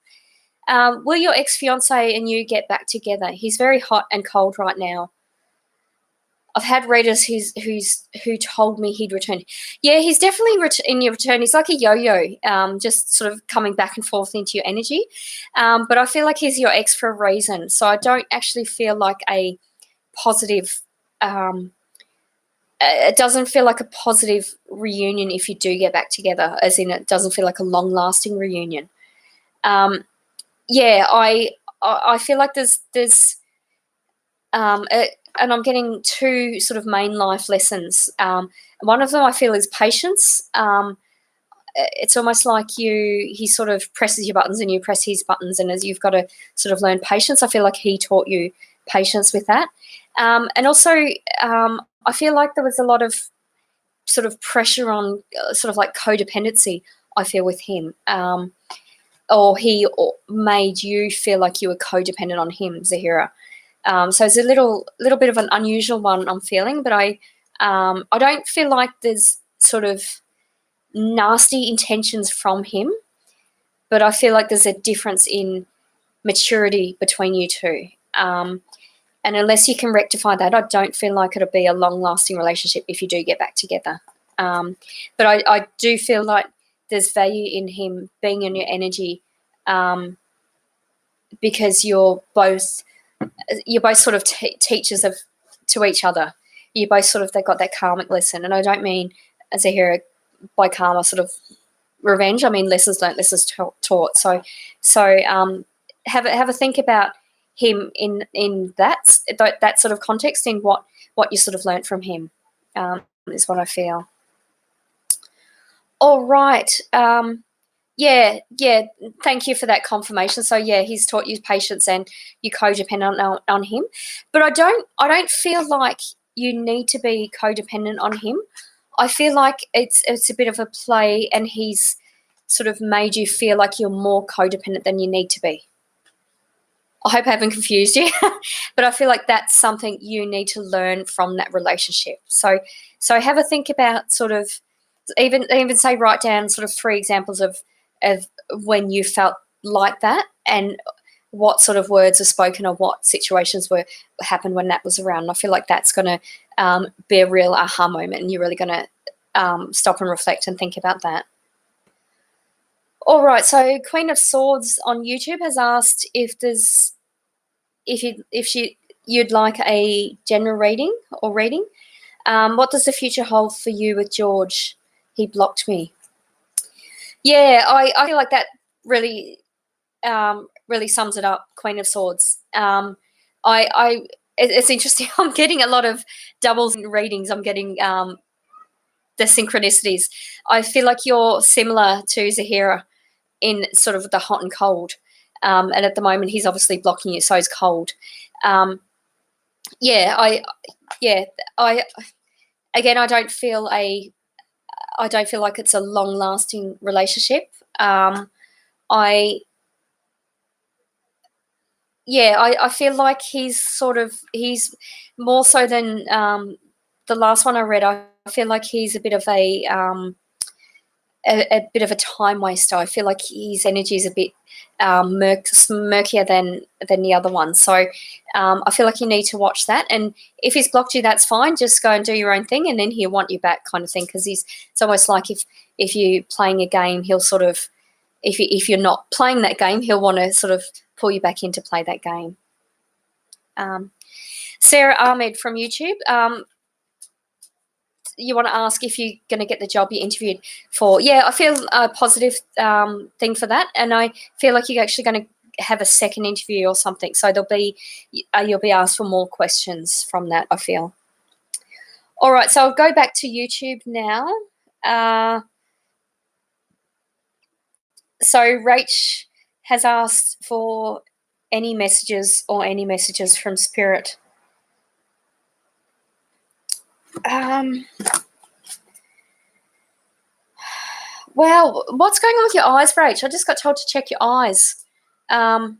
Speaker 1: Will your ex-fiance and you get back together? He's very hot and cold right now. I've had readers who told me he'd return. Yeah, he's definitely in your return. He's like a yo-yo, just sort of coming back and forth into your energy. But I feel like he's your ex for a reason. So I don't actually feel like a positive... it doesn't feel like a positive reunion if you do get back together, as in it doesn't feel like a long-lasting reunion. Yeah, I feel like there's and I'm getting two sort of main life lessons. One of them I feel is patience. It's almost like he sort of presses your buttons and you press his buttons, and as you've got to sort of learn patience. I feel like he taught you patience with that. And also I feel like there was a lot of sort of pressure on sort of like codependency, I feel, with him. Or he made you feel like you were codependent on him, Zahira. So it's a little bit of an unusual one I'm feeling, but I don't feel like there's sort of nasty intentions from him, but I feel like there's a difference in maturity between you two. And unless you can rectify that, I don't feel like it'll be a long-lasting relationship if you do get back together. But I do feel like there's value in him being in your energy, because you're both sort of teachers to each other. You both sort of, they've got that karmic lesson, and I don't mean, as I hear it, by karma sort of revenge. I mean lessons learned, lessons taught. So have a think about him in that sort of context, in what you sort of learnt from him, is what I feel. All right. Yeah. Thank you for that confirmation. So yeah, he's taught you patience and you codependent on him. But I don't feel like you need to be codependent on him. I feel like it's a bit of a play, and he's sort of made you feel like you're more codependent than you need to be. I hope I haven't confused you, but I feel like that's something you need to learn from that relationship. So have a think about sort of, even say, write down sort of 3 examples of when you felt like that, and what sort of words were spoken, or what situations happened when that was around. And I feel like that's going to be a real aha moment, and you're really going to stop and reflect and think about that. All right, so Queen of Swords on YouTube has asked if you'd like a general reading or reading. What does the future hold for you with George? He blocked me. Yeah, I feel like that really really sums it up, Queen of Swords. it's interesting. I'm getting a lot of doubles readings. I'm getting the synchronicities. I feel like you're similar to Zahira in sort of the hot and cold. And at the moment, he's obviously blocking you, so he's cold. I don't feel like it's a long-lasting relationship. I feel like he's more so than the last one I read. I feel like he's a bit of a time waster. I feel like his energy is a bit murkier than the other one. So I feel like you need to watch that. And if he's blocked you, that's fine. Just go and do your own thing, and then he'll want you back, kind of thing. Because it's almost like if you're playing a game, he'll sort of, if you're not playing that game, he'll want to sort of pull you back in to play that game. Sarah Ahmed from YouTube. You want to ask if you're going to get the job you interviewed for. Yeah, I feel a positive thing for that, and I feel like you're actually going to have a second interview or something. So you'll be asked for more questions from that, I feel. All right, so I'll go back to YouTube now. So Rach has asked for any messages from Spirit. Well, what's going on with your eyes, Rach? I just got told to check your eyes. Or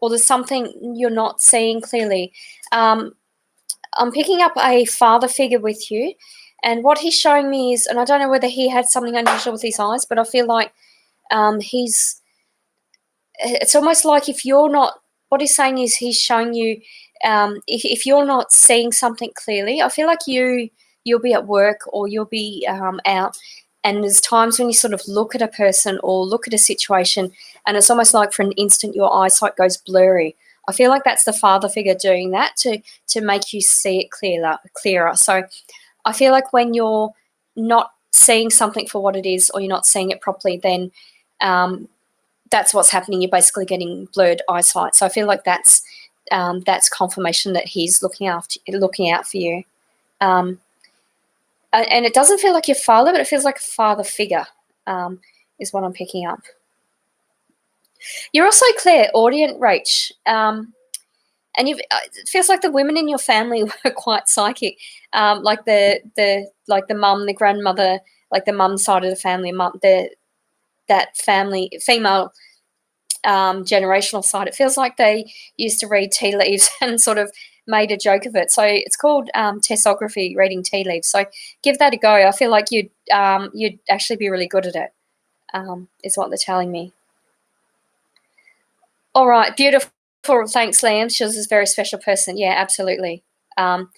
Speaker 1: there's something you're not seeing clearly. I'm picking up a father figure with you, and what he's showing me is, and I don't know whether he had something unusual with his eyes, but I feel like it's almost like if you're not, what he's saying is he's showing you, if you're not seeing something clearly, I feel like you'll be at work or you'll be out, and there's times when you sort of look at a person or look at a situation, and it's almost like for an instant your eyesight goes blurry. I feel like that's the father figure doing that to make you see it clearer. So I feel like when you're not seeing something for what it is, or you're not seeing it properly, then that's what's happening. You're basically getting blurred eyesight. So I feel like that's confirmation that he's looking out for you. And it doesn't feel like your father, but it feels like a father figure is what I'm picking up. You're also clairaudient, Rach, and it feels like the women in your family were quite psychic, like the mum, the grandmother, like the mum side of the family, that family, female generational side. It feels like they used to read tea leaves and sort of made a joke of it. So it's called tessography, reading tea leaves. So give that a go. I feel like you'd actually be really good at it, is what they're telling me. All right, beautiful. Thanks, Liam. She was a very special person. Yeah, absolutely. Anne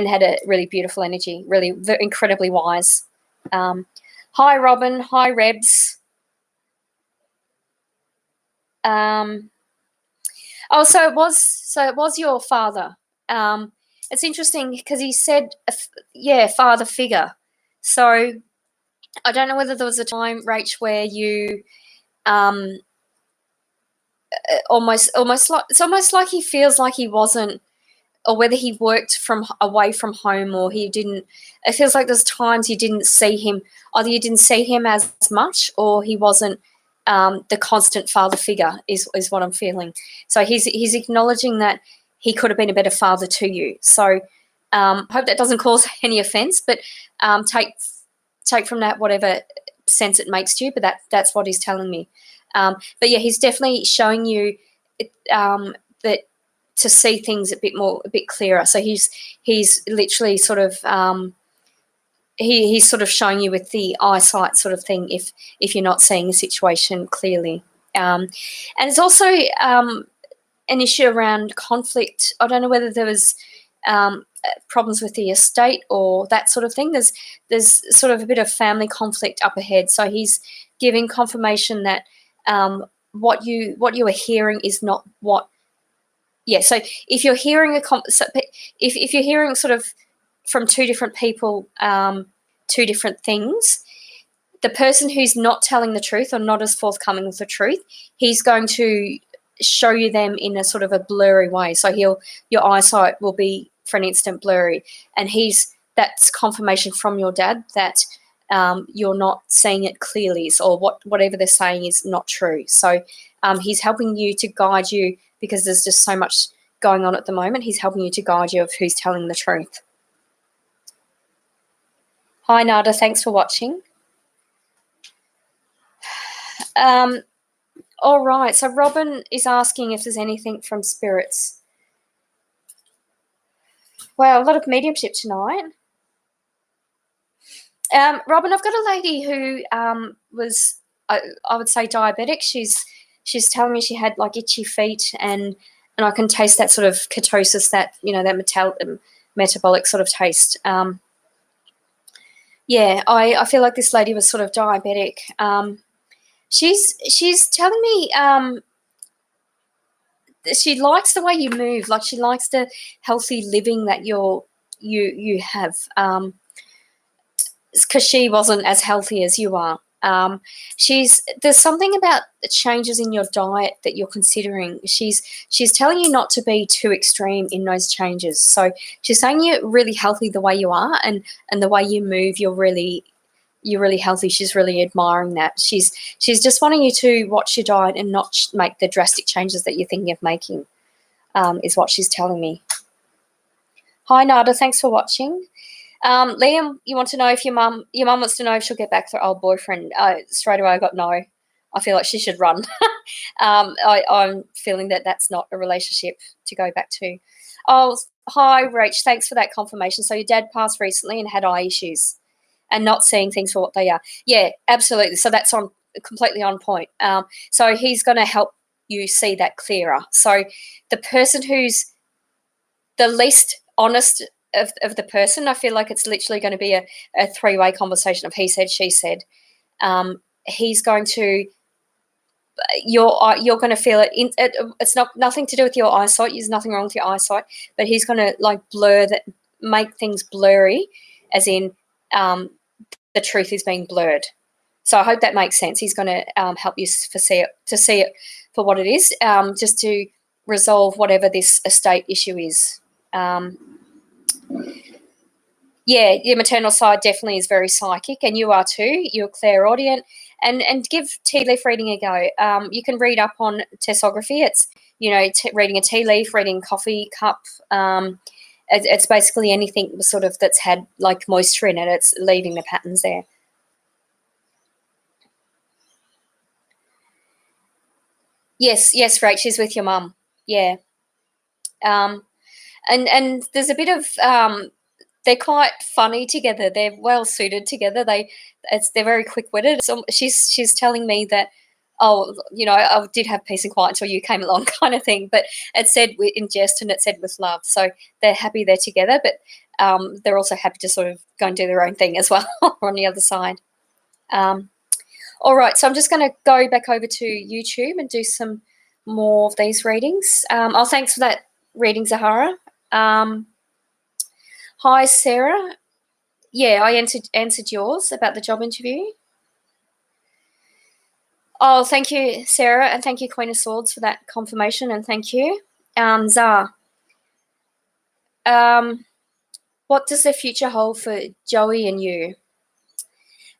Speaker 1: had a really beautiful energy, really incredibly wise. Hi, Robin. Hi, Rebs. So it was your father. It's interesting because he said, father figure. So I don't know whether there was a time, Rach, where you almost like, it's almost like he feels like he wasn't, or whether he worked away from home, or he didn't. It feels like there's times you didn't see him. Either you didn't see him as much, or he wasn't the constant father figure. Is what I'm feeling. So he's acknowledging that he could have been a better father to you. So hope that doesn't cause any offence, but take from that whatever sense it makes to you. But that's what he's telling me. But yeah, he's definitely showing you that to see things a bit clearer. So he's literally sort of he's sort of showing you with the eyesight sort of thing if you're not seeing a situation clearly. And it's also an issue around conflict. I don't know whether there was problems with the estate or that sort of thing. There's sort of a bit of family conflict up ahead. So he's giving confirmation that what you are hearing is not what. Yeah. So if you're hearing if you're hearing sort of from two different people, two different things, the person who's not telling the truth or not as forthcoming with the truth, he's going to show you them in a sort of a blurry way. So your eyesight will be for an instant blurry, and that's confirmation from your dad that you're not seeing it clearly, or whatever they're saying is not true. So he's helping you to guide you, because there's just so much going on at the moment. He's helping you to guide you of who's telling the truth. Hi, Nada. Thanks for watching. All right. So Robin is asking if there's anything from spirits. Well, a lot of mediumship tonight. Robin, I've got a lady who was, I would say, diabetic. She's telling me she had like itchy feet, and I can taste that sort of ketosis, that that metabolic sort of taste. Yeah, I feel like this lady was sort of diabetic. She's telling me she likes the way you move, like she likes the healthy living that you have. Because she wasn't as healthy as you are. There's something about the changes in your diet that you're considering. She's telling you not to be too extreme in those changes. So she's saying you're really healthy the way you are, and the way you move, you're really healthy. She's really admiring that. She's just wanting you to watch your diet and not make the drastic changes that you're thinking of making, is what she's telling me. Hi, Nada. Thanks for watching. Liam, you want to know if your mum wants to know if she'll get back to her old boyfriend. Straight away I got no. I feel like she should run. I'm feeling that that's not a relationship to go back to. Oh, hi, Rach. Thanks for that confirmation. So your dad passed recently and had eye issues and not seeing things for what they are. Yeah, absolutely. So that's completely on point. So he's going to help you see that clearer. So the person who's the least honest of the person, I feel like it's literally going to be a three-way conversation of he said, she said. He's going to, you're going to feel it. It's nothing to do with your eyesight. There's nothing wrong with your eyesight, but he's going to like make things blurry, as in the truth is being blurred. So I hope that makes sense. He's going to help you to see it for what it is, just to resolve whatever this estate issue is. Yeah, your maternal side definitely is very psychic, and you are too. You're clairaudient, and give tea leaf reading a go. You can read up on tessography. It's reading a tea leaf, reading coffee cup. It's basically anything sort of that's had like moisture in it. It's leaving the patterns there. Yes, Rach, she's with your mum. Yeah. And there's a bit of they're quite funny together. They're well suited together. They're very quick witted. So she's telling me that, I did have peace and quiet until you came along, kind of thing. But it said in jest and it said with love. So they're happy they're together, but they're also happy to sort of go and do their own thing as well on the other side. All right, so I'm just going to go back over to YouTube and do some more of these readings. Thanks for that reading, Zahara. Hi, Sarah. Yeah, I answered yours about the job interview. Oh, thank you, Sarah, and thank you, Queen of Swords, for that confirmation, and thank you. Zah, what does the future hold for Joey and you?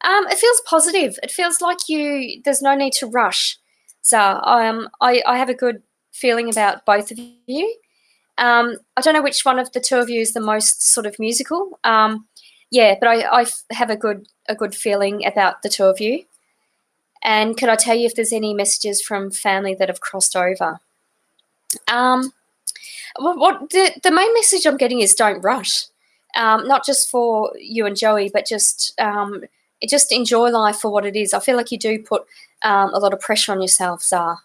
Speaker 1: It feels positive. It feels like there's no need to rush, Zah. I have a good feeling about both of you. I don't know which one of the two of you is the most sort of musical. But I have a good feeling about the two of you. And could I tell you if there's any messages from family that have crossed over? What the main message I'm getting is don't rush. Not just for you and Joey, but just enjoy life for what it is. I feel like you do put a lot of pressure on yourself, Zah.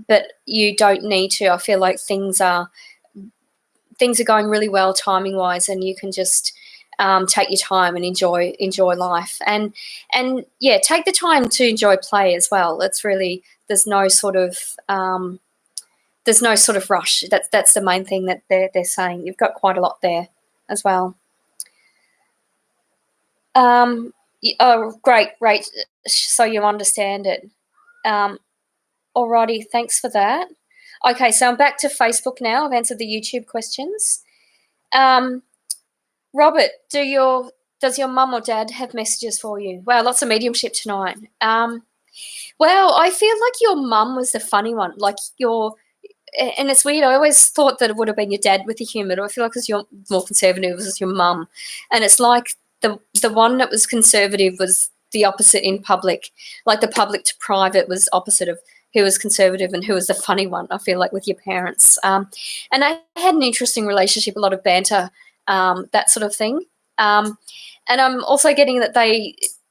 Speaker 1: But you don't need to. I feel like things are going really well timing wise, and you can just take your time and enjoy life, and take the time to enjoy play as well. It's really there's no sort of rush. That's the main thing that they're saying. You've got quite a lot there as well. Oh, great. So you understand it. Alrighty, thanks for that. Okay, so I'm back to Facebook now. I've answered the YouTube questions. Robert, does your mum or dad have messages for you? Wow, lots of mediumship tonight. Well, I feel like your mum was the funny one. Like and it's weird. I always thought that it would have been your dad with the humour. I feel like because you're more conservative, it was your mum, and it's like the one that was conservative was the opposite in public. Like the public to private was opposite of who was conservative and who was the funny one. I feel like with your parents, and I had an interesting relationship, a lot of banter, that sort of thing. And I'm also getting that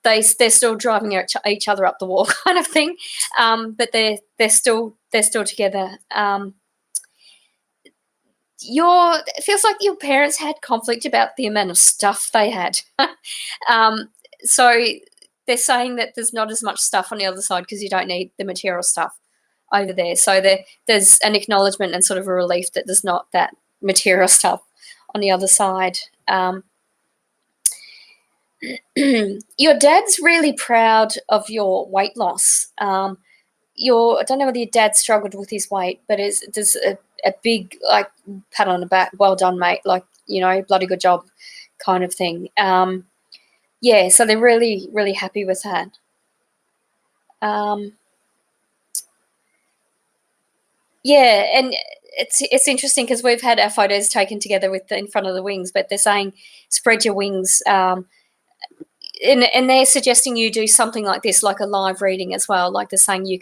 Speaker 1: they're still driving each other up the wall, kind of thing. But they're still together. It feels like your parents had conflict about the amount of stuff they had. So they're saying that there's not as much stuff on the other side because you don't need the material stuff over there. So there's an acknowledgement and sort of a relief that there's not that material stuff on the other side. Your dad's really proud of your weight loss. I don't know whether your dad struggled with his weight, but there's a big like pat on the back, well done, mate, like, bloody good job kind of thing. Yeah, so they're really, really happy with that. Yeah, and it's interesting because we've had our photos taken together in front of the wings, but they're saying spread your wings. And they're suggesting you do something like this, like a live reading as well. Like they're saying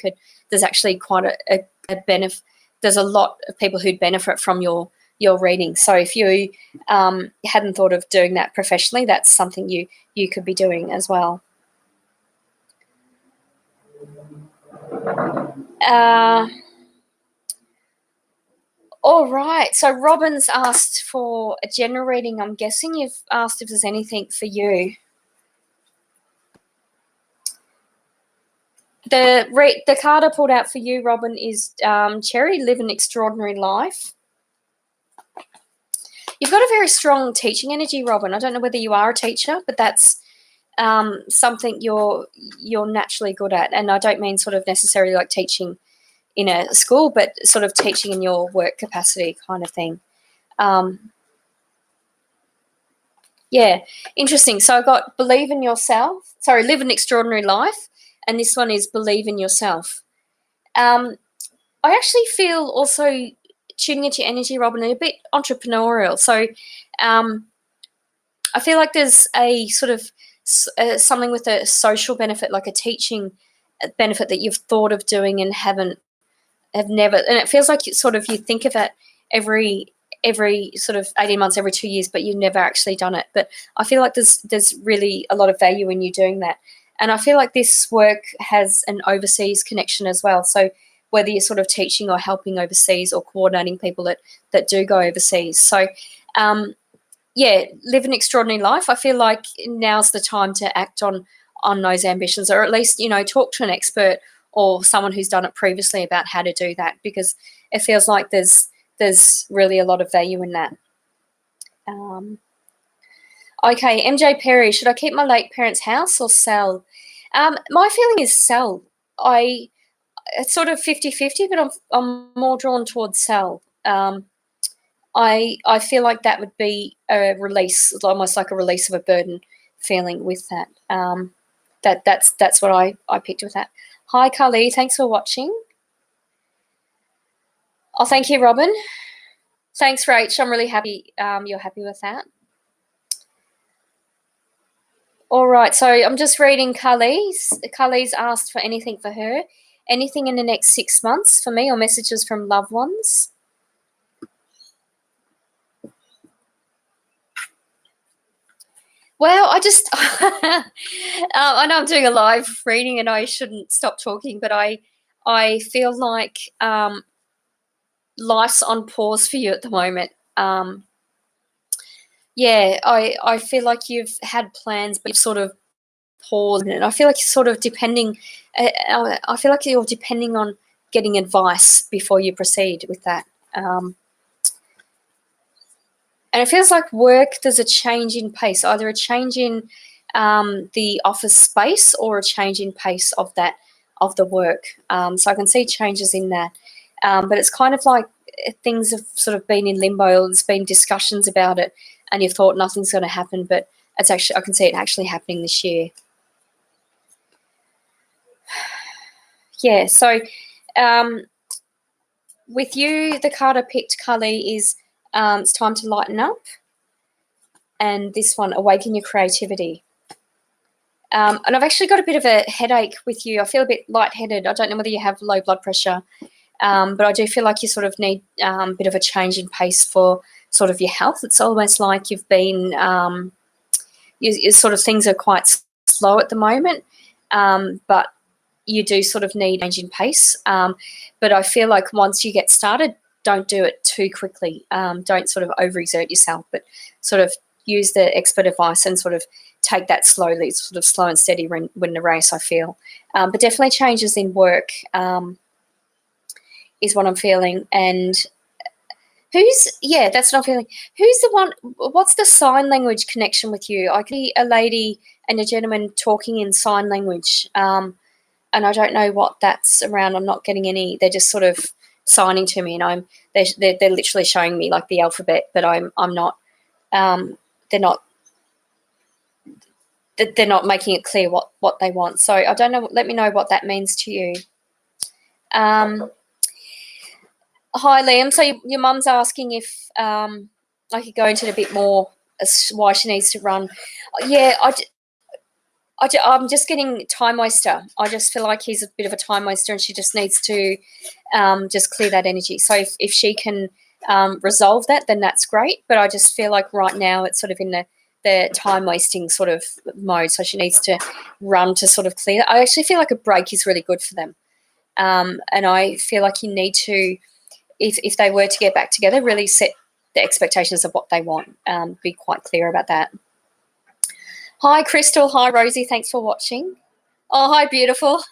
Speaker 1: there's actually quite a benefit. There's a lot of people who'd benefit from your reading. So if you hadn't thought of doing that professionally, that's something you could be doing as well. All right. So Robin's asked for a general reading. I'm guessing you've asked if there's anything for you. The card I pulled out for you, Robin, is Cherry, Live an Extraordinary Life. You've got a very strong teaching energy, Robin. I don't know whether you are a teacher, but that's something you're naturally good at. And I don't mean sort of necessarily like teaching in a school, but sort of teaching in your work capacity kind of thing. Yeah, interesting. So I got Believe in Yourself. Sorry, Live an Extraordinary Life. And this one is Believe in Yourself. I actually feel also tuning into your energy, Robin, and a bit entrepreneurial. So I feel like there's a sort of something with a social benefit, like a teaching benefit that you've thought of doing and have never. And it feels like you think of it every sort of 18 months, every 2 years, but you've never actually done it. But I feel like there's really a lot of value in you doing that. And I feel like this work has an overseas connection as well. So whether you're sort of teaching or helping overseas or coordinating people that do go overseas. So, yeah, live an extraordinary life. I feel like now's the time to act on those ambitions, or at least, talk to an expert or someone who's done it previously about how to do that, because it feels like there's really a lot of value in that. Okay, MJ Perry, should I keep my late parents' house or sell? My feeling is sell. It's sort of 50-50, but I'm more drawn towards sell. I feel like that would be a release, almost like a release of a burden feeling with that. That's what I picked with that. Hi, Carly. Thanks for watching. Oh, thank you, Robin. Thanks, Rach. I'm really happy you're happy with that. All right, so I'm just reading Carly's. Carly's asked for anything for her. Anything in the next 6 months for me, or messages from loved ones? Well, I just I know I'm doing a live reading and I shouldn't stop talking, but I feel like life's on pause for you at the moment. Yeah, I feel like you've had plans, but you've sort of paused, and I feel like you're sort of depending. I feel like you're depending on getting advice before you proceed with that. And it feels like work, there's a change in pace, either a change in the office space or a change in pace of that of the work. So I can see changes in that. But it's kind of like things have sort of been in limbo. There's been discussions about it, and you've thought nothing's going to happen, but it's actually, I can see it actually happening this year. Yeah, so with you, the card I picked, Carly, is it's time to lighten up. And this one, awaken your creativity. And I've actually got a bit of a headache with you. I feel a bit lightheaded. I don't know whether you have low blood pressure, but I do feel like you sort of need a bit of a change in pace for sort of your health. It's almost like you've been, you sort of things are quite slow at the moment, but you do sort of need change in pace. But I feel like once you get started, don't do it too quickly. Don't sort of overexert yourself, but sort of use the expert advice and sort of take that slowly, sort of slow and steady win the race, I feel. But definitely changes in work is what I'm feeling. And that's what I'm feeling. Who's the one, what's the sign language connection with you? I can see a lady and a gentleman talking in sign language, and I don't know what that's around. I'm not getting any, they're just sort of signing to me, and they're literally showing me like the alphabet, but I'm not, they're not making it clear what they want. So I don't know. Let me know what that means to you. Hi, Liam. So your mum's asking if I could go into it a bit more as why she needs to run. Yeah, I'm just getting time waster. I just feel like he's a bit of a time waster, and she just needs to just clear that energy. So if she can resolve that, then that's great. But I just feel like right now it's sort of in the time wasting sort of mode. So she needs to run to sort of clear. I actually feel like a break is really good for them. And I feel like you need to, if they were to get back together, really set the expectations of what they want. Be quite clear about that. Hi, Crystal. Hi, Rosie. Thanks for watching. Oh, hi, beautiful.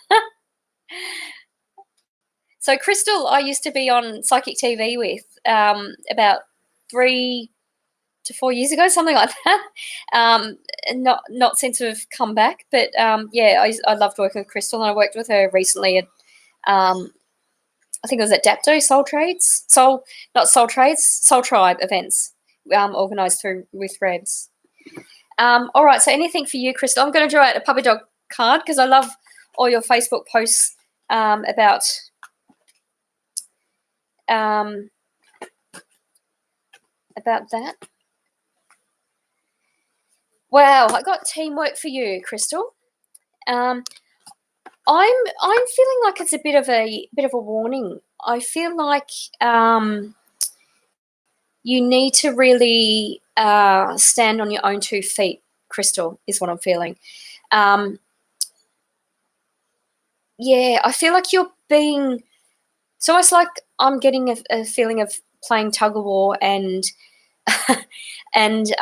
Speaker 1: So, Crystal, I used to be on Psychic TV with about 3 to 4 years ago, something like that. Not since we've come back, but yeah, I loved working with Crystal, and I worked with her recently at I think it was at Dapto Soul Tribe events organised with Rebs. All right, so anything for you, Crystal? I'm going to draw out a puppy dog card because I love all your Facebook posts about that. Wow, I got teamwork for you, Crystal. I'm feeling like it's a bit of a warning. I feel like you need to really stand on your own 2 feet, Crystal, is what I'm feeling. Yeah, I feel like you're being, it's almost like I'm getting a feeling of playing tug of war, and and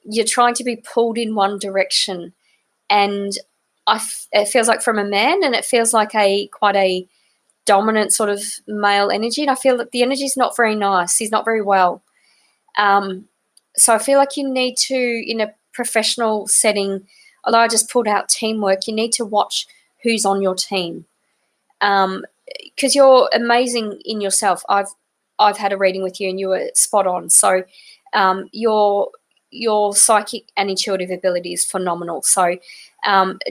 Speaker 1: you're trying to be pulled in one direction, and it feels like from a man, and it feels like quite a dominant sort of male energy, and I feel that the energy is not very nice. He's not very well. So I feel like you need to, in a professional setting, although I just pulled out teamwork, you need to watch who's on your team, because you're amazing in yourself. I've had a reading with you, and you were spot on. So your psychic and intuitive ability is phenomenal. So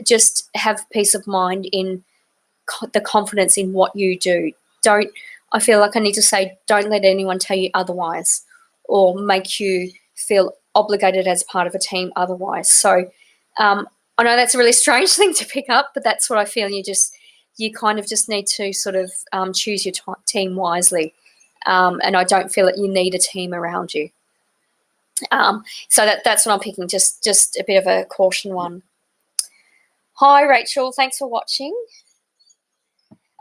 Speaker 1: just have peace of mind in the confidence in what you do. I feel like I need to say, don't let anyone tell you otherwise, or make you feel obligated as part of a team otherwise. So I know that's a really strange thing to pick up, but that's what I feel. You kind of just need to sort of choose your team wisely. And I don't feel that you need a team around you. So that's what I'm picking, just a bit of a caution one. Hi, Rachel. Thanks for watching.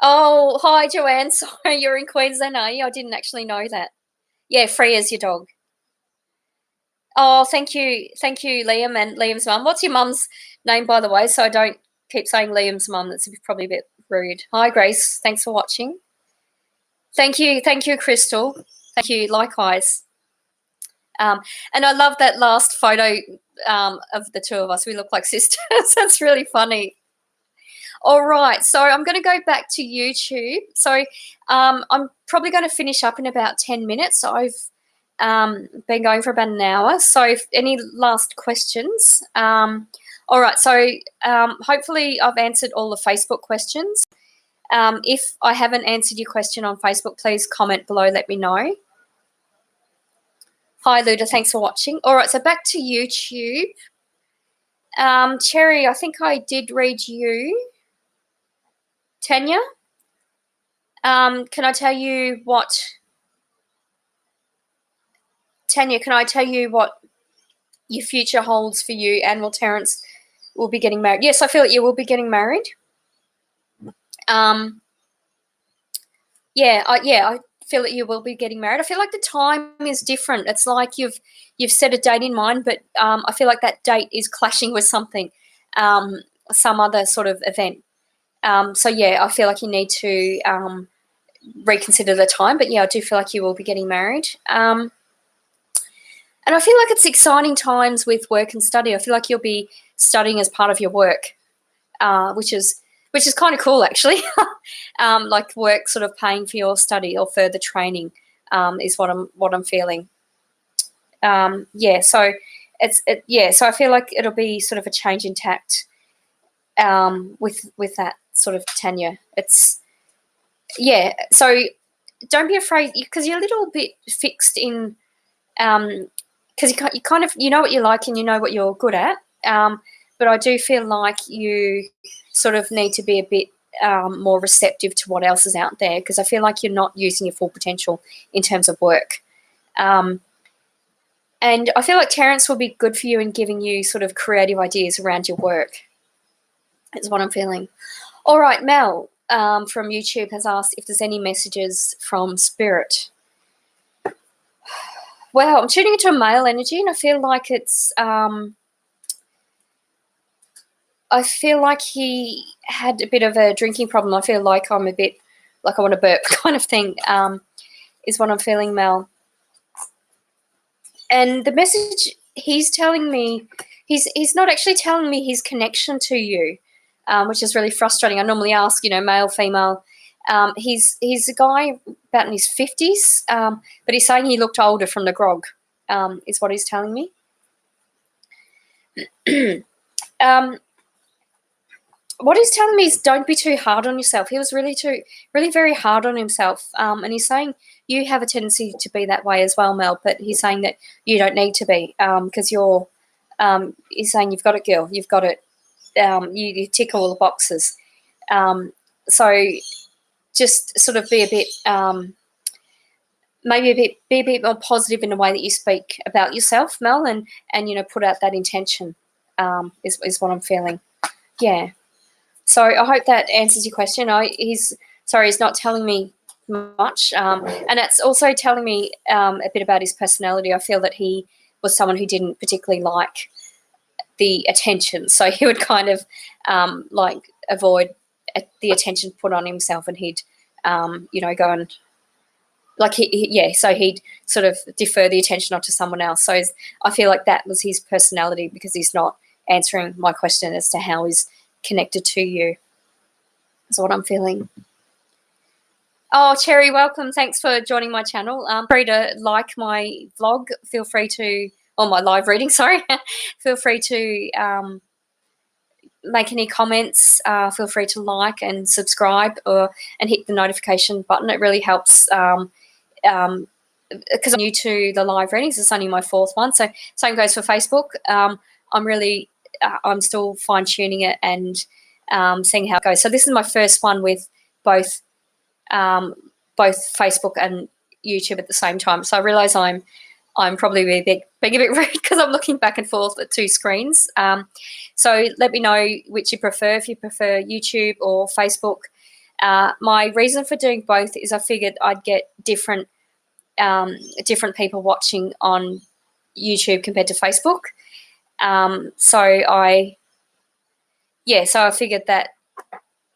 Speaker 1: Oh, hi, Joanne. Sorry, you're in Queensland, are you? I didn't actually know that. Yeah, Freya's your dog. Oh, thank you, Liam and Liam's mum. What's your mum's name, by the way, so I don't keep saying Liam's mum? That's probably a bit rude. Hi, Grace. Thanks for watching. Thank you, Crystal. Thank you, likewise. And I love that last photo of the two of us. We look like sisters. That's really funny. All right, so I'm going to go back to YouTube. So I'm probably going to finish up in about 10 minutes. So I've been going for about an hour. So if any last questions? All right, so hopefully I've answered all the Facebook questions. If I haven't answered your question on Facebook, please comment below, let me know. Hi, Luda, thanks for watching. All right, so back to YouTube. Cherry, I think I did read you. Tanya, can I tell you what... Tanya, can I tell you what your future holds for you, and will Terence will be getting married? Yes, I feel that you will be getting married. I feel that you will be getting married. I feel like the time is different. It's like you've set a date in mind, but I feel like that date is clashing with something, some other sort of event. So yeah, I feel like you need to reconsider the time. But yeah, I do feel like you will be getting married. And I feel like it's exciting times with work and study. I feel like you'll be studying as part of your work, which is kind of cool, actually. Like work sort of paying for your study or further training is what I'm feeling. So so I feel like it'll be sort of a change in tact with that sort of tenure. So don't be afraid, because you're a little bit fixed in. Because you kind of, you know what you like and you know what you're good at, but I do feel like you sort of need to be a bit more receptive to what else is out there, because I feel like you're not using your full potential in terms of work. And I feel like Terence will be good for you in giving you sort of creative ideas around your work, is what I'm feeling. All right, Mel from YouTube has asked if there's any messages from Spirit. Well, I'm tuning into a male energy, and I feel like it's I feel like he had a bit of a drinking problem. I feel like I'm a bit like I want to burp kind of thing, is what I'm feeling, Mel. And the message he's telling me, he's not actually telling me his connection to you, which is really frustrating. I normally ask, male, female. He's a guy about in his 50s, but he's saying he looked older from the grog, is what he's telling me. What he's telling me is don't be too hard on yourself. He was really very hard on himself, and he's saying you have a tendency to be that way as well, Mel, but he's saying that you don't need to be, because you're he's saying you've got it, girl, you've got it, you tick all the boxes. So just sort of be a bit, be a bit more positive in the way that you speak about yourself, Mel, and put out that intention, is what I'm feeling. Yeah. So I hope that answers your question. He's not telling me much, and it's also telling me a bit about his personality. I feel that he was someone who didn't particularly like the attention, so he would kind of like avoid the attention put on himself, and he'd go and like so he'd sort of defer the attention onto someone else. So I feel like that was his personality, because he's not answering my question as to how he's connected to you. That's what I'm feeling. Oh, Cherry, welcome. Thanks for joining my channel. Feel free to like my vlog. Feel free to, or my live reading, sorry. Feel free to make any comments. Feel free to like and subscribe and hit the notification button. It really helps, because I'm new to the live readings. It's only my 4th one. So same goes for Facebook. I'm still fine-tuning it and seeing how it goes. So this is my first one with both Facebook and YouTube at the same time. So I realise I'm probably being a bit rude, because I'm looking back and forth at 2 screens. So let me know which you prefer, if you prefer YouTube or Facebook. My reason for doing both is I figured I'd get different people watching on YouTube compared to Facebook. So I figured that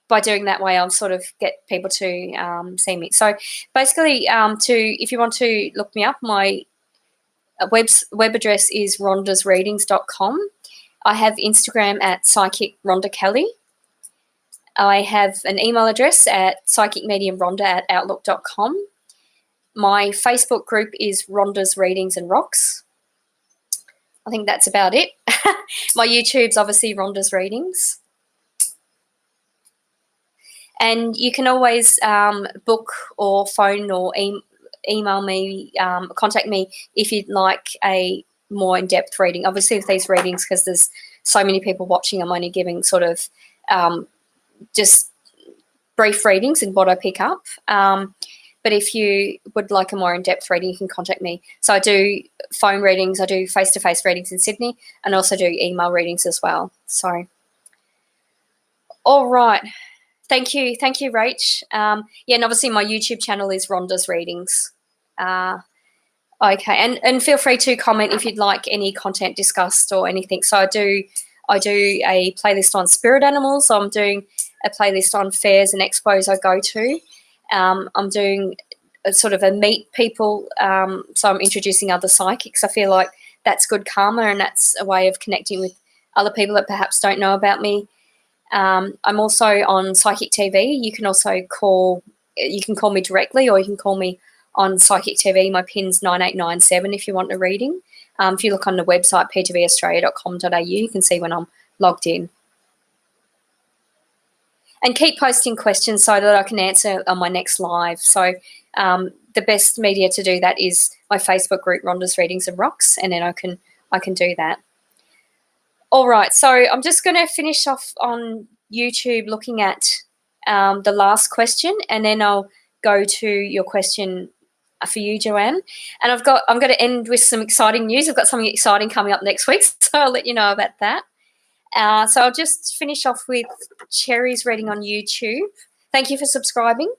Speaker 1: by doing that way, I'll sort of get people to see me. So basically, if you want to look me up, my web address is rhondasreadings.com. I have Instagram at Psychic Rhonda Kelly. I have an email address at psychicmediumrhonda@outlook.com. My Facebook group is Rhonda's Readings and Rocks. I think that's about it. My YouTube's obviously Rhonda's Readings. And you can always book or phone or email me, contact me if you'd like a more in-depth reading. Obviously, with these readings, because there's so many people watching, I'm only giving sort of just brief readings in what I pick up. But if you would like a more in-depth reading, you can contact me. So I do phone readings, I do face-to-face readings in Sydney, and also do email readings as well. So, all right. Thank you, Rach. Yeah, and obviously my YouTube channel is Rhonda's Readings. Okay, and feel free to comment if you'd like any content discussed or anything. So I do a playlist on spirit animals. So I'm doing a playlist on fairs and expos I go to. I'm doing a sort of a meet people. So I'm introducing other psychics. I feel like that's good karma, and that's a way of connecting with other people that perhaps don't know about me. I'm also on Psychic TV. You can also call me directly, or you can call me on Psychic TV. My pin's 9897 if you want a reading. If you look on the website, ptvaustralia.com.au, you can see when I'm logged in. And keep posting questions so that I can answer on my next live. So the best media to do that is my Facebook group, Rhonda's Readings and Rocks, and then I can do that. All right, so I'm just going to finish off on YouTube looking at the last question, and then I'll go to your question for you, Joanne. And I'm going to end with some exciting news. I've got something exciting coming up next week, so I'll let you know about that. So I'll just finish off with Cherry's reading on YouTube. Thank you for subscribing.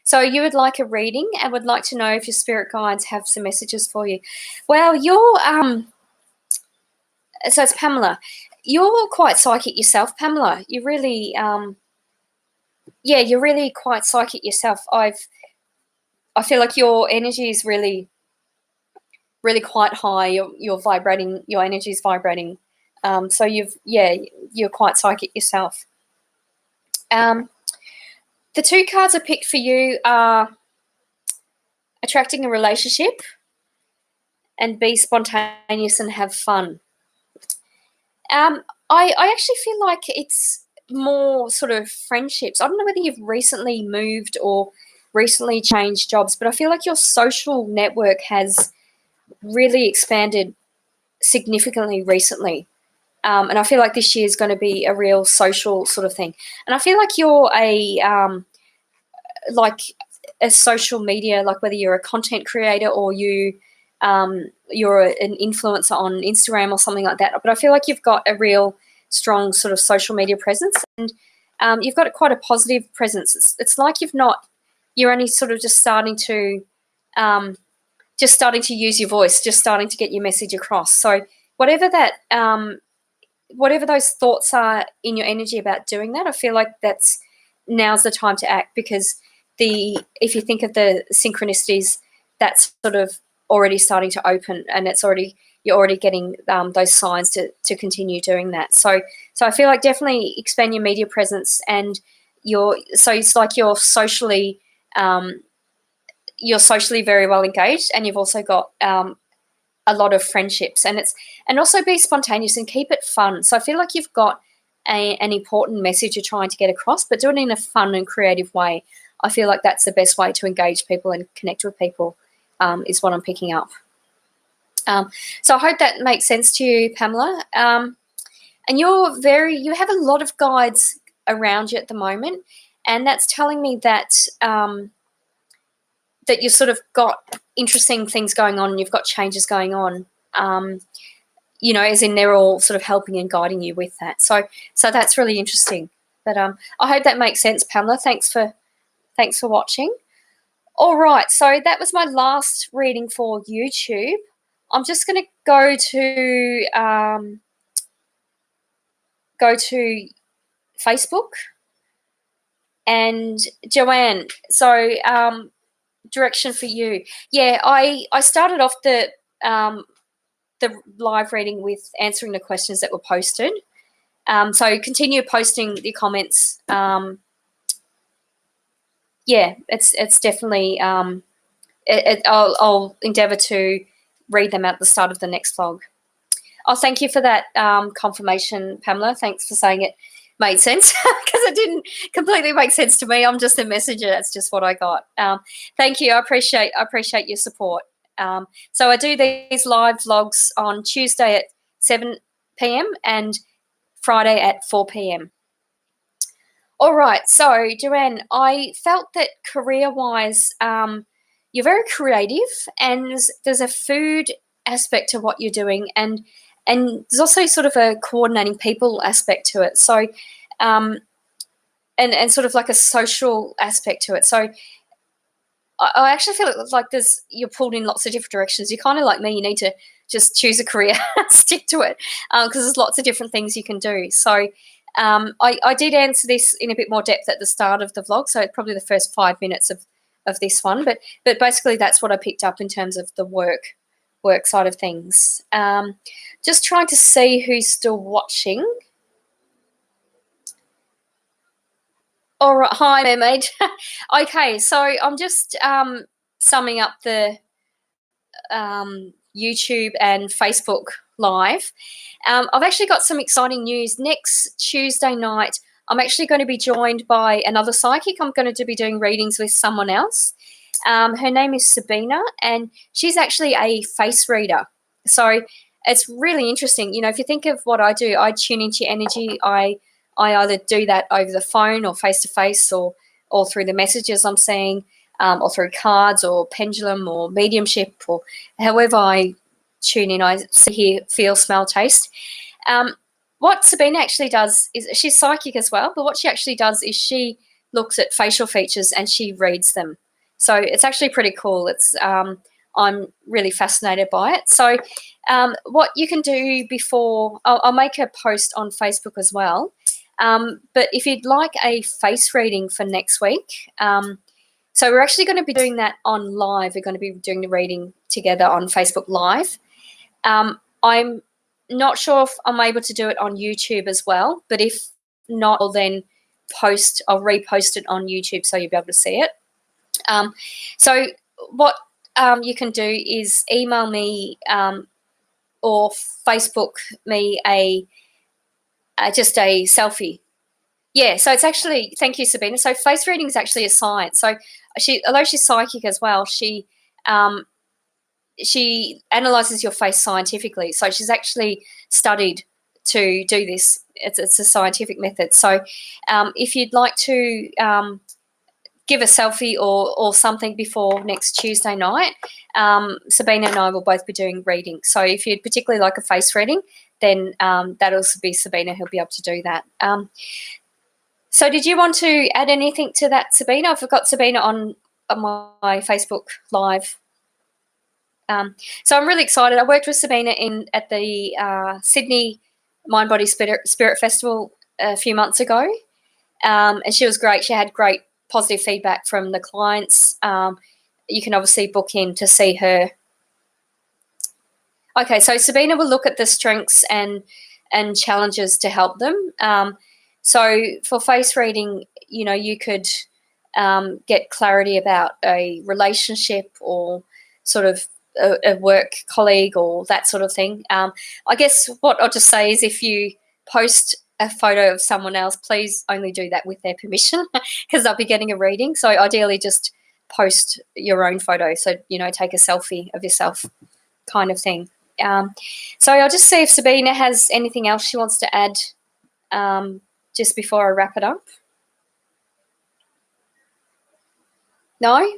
Speaker 1: So you would like a reading and would like to know if your spirit guides have some messages for you. Well, so it's Pamela. You're quite psychic yourself, Pamela. You really, you're really quite psychic yourself. I feel like your energy is really, really quite high. You're vibrating. Your energy is vibrating. So you're quite psychic yourself. The two cards I picked for you are attracting a relationship and be spontaneous and have fun. I actually feel like it's more sort of friendships. I don't know whether you've recently moved or recently changed jobs, but I feel like your social network has really expanded significantly recently. And I feel like this year is going to be a real social sort of thing. And I feel like you're a social media, like whether you're a content creator or you're an influencer on Instagram or something like that. But I feel like you've got a real strong sort of social media presence, and you've got quite a positive presence. It's like you're only sort of just starting to use your voice, just starting to get your message across. So whatever those thoughts are in your energy about doing that, I feel like now's the time to act, because if you think of the synchronicities, that's sort of already starting to open, and you're already getting those signs to continue doing that. So I feel like definitely expand your media presence, and it's like you're socially very well engaged, and you've also got a lot of friendships, and also be spontaneous and keep it fun. So I feel like you've got an important message you're trying to get across, but do it in a fun and creative way. I feel like that's the best way to engage people and connect with people, is what I'm picking up. So I hope that makes sense to you, Pamela. And you have a lot of guides around you at the moment, and that's telling me that that you've sort of got interesting things going on, and you've got changes going on. As in they're all sort of helping and guiding you with that. So that's really interesting. But I hope that makes sense, Pamela. Thanks for watching. All right, so that was my last reading for YouTube. I'm just going to go to Facebook. And Joanne, so direction for you. Yeah, I started off the live reading with answering the questions that were posted. So continue posting the comments. Yeah, it's definitely. I'll endeavour to read them at the start of the next vlog. Oh, thank you for that confirmation, Pamela. Thanks for saying it made sense, because it didn't completely make sense to me. I'm just a messenger. That's just what I got. Thank you. I appreciate your support. So I do these live vlogs on Tuesday at 7 p.m. and Friday at 4 p.m. All right. So, Joanne, I felt that career-wise, you're very creative, and there's a food aspect to what you're doing, and there's also sort of a coordinating people aspect to it. So, and sort of like a social aspect to it. So, I actually feel like you're pulled in lots of different directions. You're kind of like me. You need to just choose a career, stick to it, because there's lots of different things you can do. So, I did answer this in a bit more depth at the start of the vlog, so probably the first 5 minutes of this one. But basically, that's what I picked up in terms of the work side of things. Just trying to see who's still watching. All right, hi, Mermaid. Okay, so I'm just summing up the YouTube and Facebook Live. I've actually got some exciting news. Next Tuesday night, I'm actually going to be joined by another psychic. I'm going to be doing readings with someone else. Her name is Sabina, and she's actually a face reader. So it's really interesting. You know, if you think of what I do, I tune into your energy. I either do that over the phone or face-to-face, or through the messages I'm seeing, or through cards or pendulum or mediumship, or however I tune in, I see, hear, feel, smell, taste. What Sabina actually does is, she's psychic as well, but what she actually does is she looks at facial features and she reads them. So it's actually pretty cool. It's I'm really fascinated by it. So what you can do before, I'll make a post on Facebook as well. But if you'd like a face reading for next week, so we're actually going to be doing that on live. We're going to be doing the reading together on Facebook Live. I'm not sure if I'm able to do it on YouTube as well, but if not, I'll then I'll repost it on YouTube so you'll be able to see it. So what you can do is email me or Facebook me just a selfie. Yeah, so it's actually, thank you, Sabina. So face reading is actually a science. So although she's psychic as well, she analyzes your face scientifically. So she's actually studied to do this. It's a scientific method. So if you'd like to give a selfie or something before next Tuesday night, Sabina and I will both be doing reading. So if you'd particularly like a face reading, then that'll also be Sabina who'll be able to do that. So did you want to add anything to that, Sabina? I've got Sabina on my Facebook Live. So I'm really excited. I worked with Sabina at the Sydney Mind Body Spirit Festival a few months ago, and she was great. She had great positive feedback from the clients. You can obviously book in to see her. Okay, so Sabina will look at the strengths and challenges to help them. So for face reading, you know, you could get clarity about a relationship or sort of a work colleague or that sort of thing. I guess what I'll just say is, if you post a photo of someone else, please only do that with their permission, because they'll be getting a reading. So ideally just post your own photo. So, you know, take a selfie of yourself kind of thing. So I'll just see if Sabina has anything else she wants to add just before I wrap it up. No?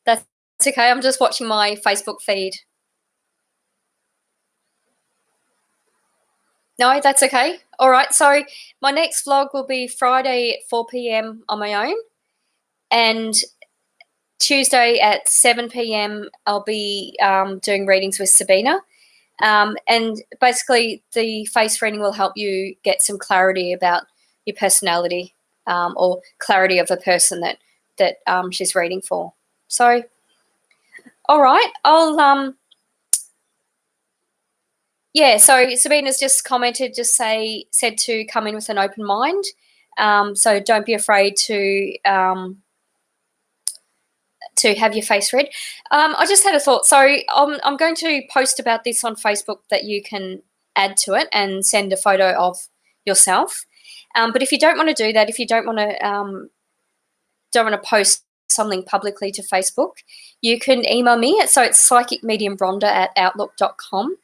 Speaker 1: That's okay. I'm just watching my Facebook feed. No, that's okay. All right. So my next vlog will be Friday at 4 p.m. on my own, and Tuesday at 7 p.m. I'll be doing readings with Sabina. And basically the face reading will help you get some clarity about your personality, or clarity of the person that she's reading for. So, all right, I'll Yeah, so Sabina's just commented, said to come in with an open mind. So don't be afraid to have your face read. I just had a thought. So I'm going to post about this on Facebook that you can add to it and send a photo of yourself. But if you don't want to do that, if you don't want to post something publicly to Facebook, you can email me. So it's psychicmediumrhonda@outlook.com.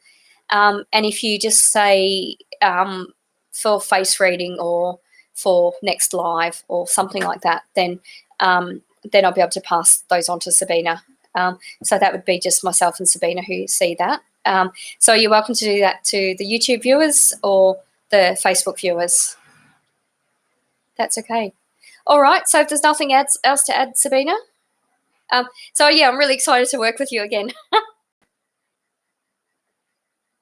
Speaker 1: And if you just say for face reading or for next live or something like that, then I'll be able to pass those on to Sabina. So that would be just myself and Sabina who see that. So you're welcome to do that to the YouTube viewers or the Facebook viewers. That's okay. All right. So if there's nothing else to add, Sabina. So yeah, I'm really excited to work with you again.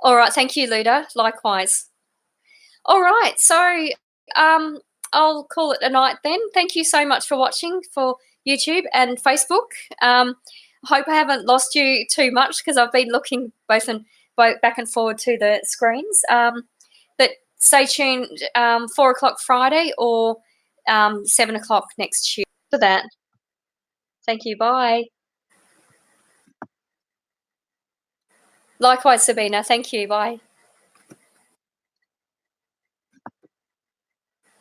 Speaker 1: All right. Thank you, Luda. Likewise. All right. So I'll call it a night then. Thank you so much for watching for YouTube and Facebook. I hope I haven't lost you too much because I've been looking both back and forward to the screens. But stay tuned 4 o'clock Friday or 7 o'clock next Tuesday for that. Thank you. Bye. Likewise, Sabina. Thank you. Bye.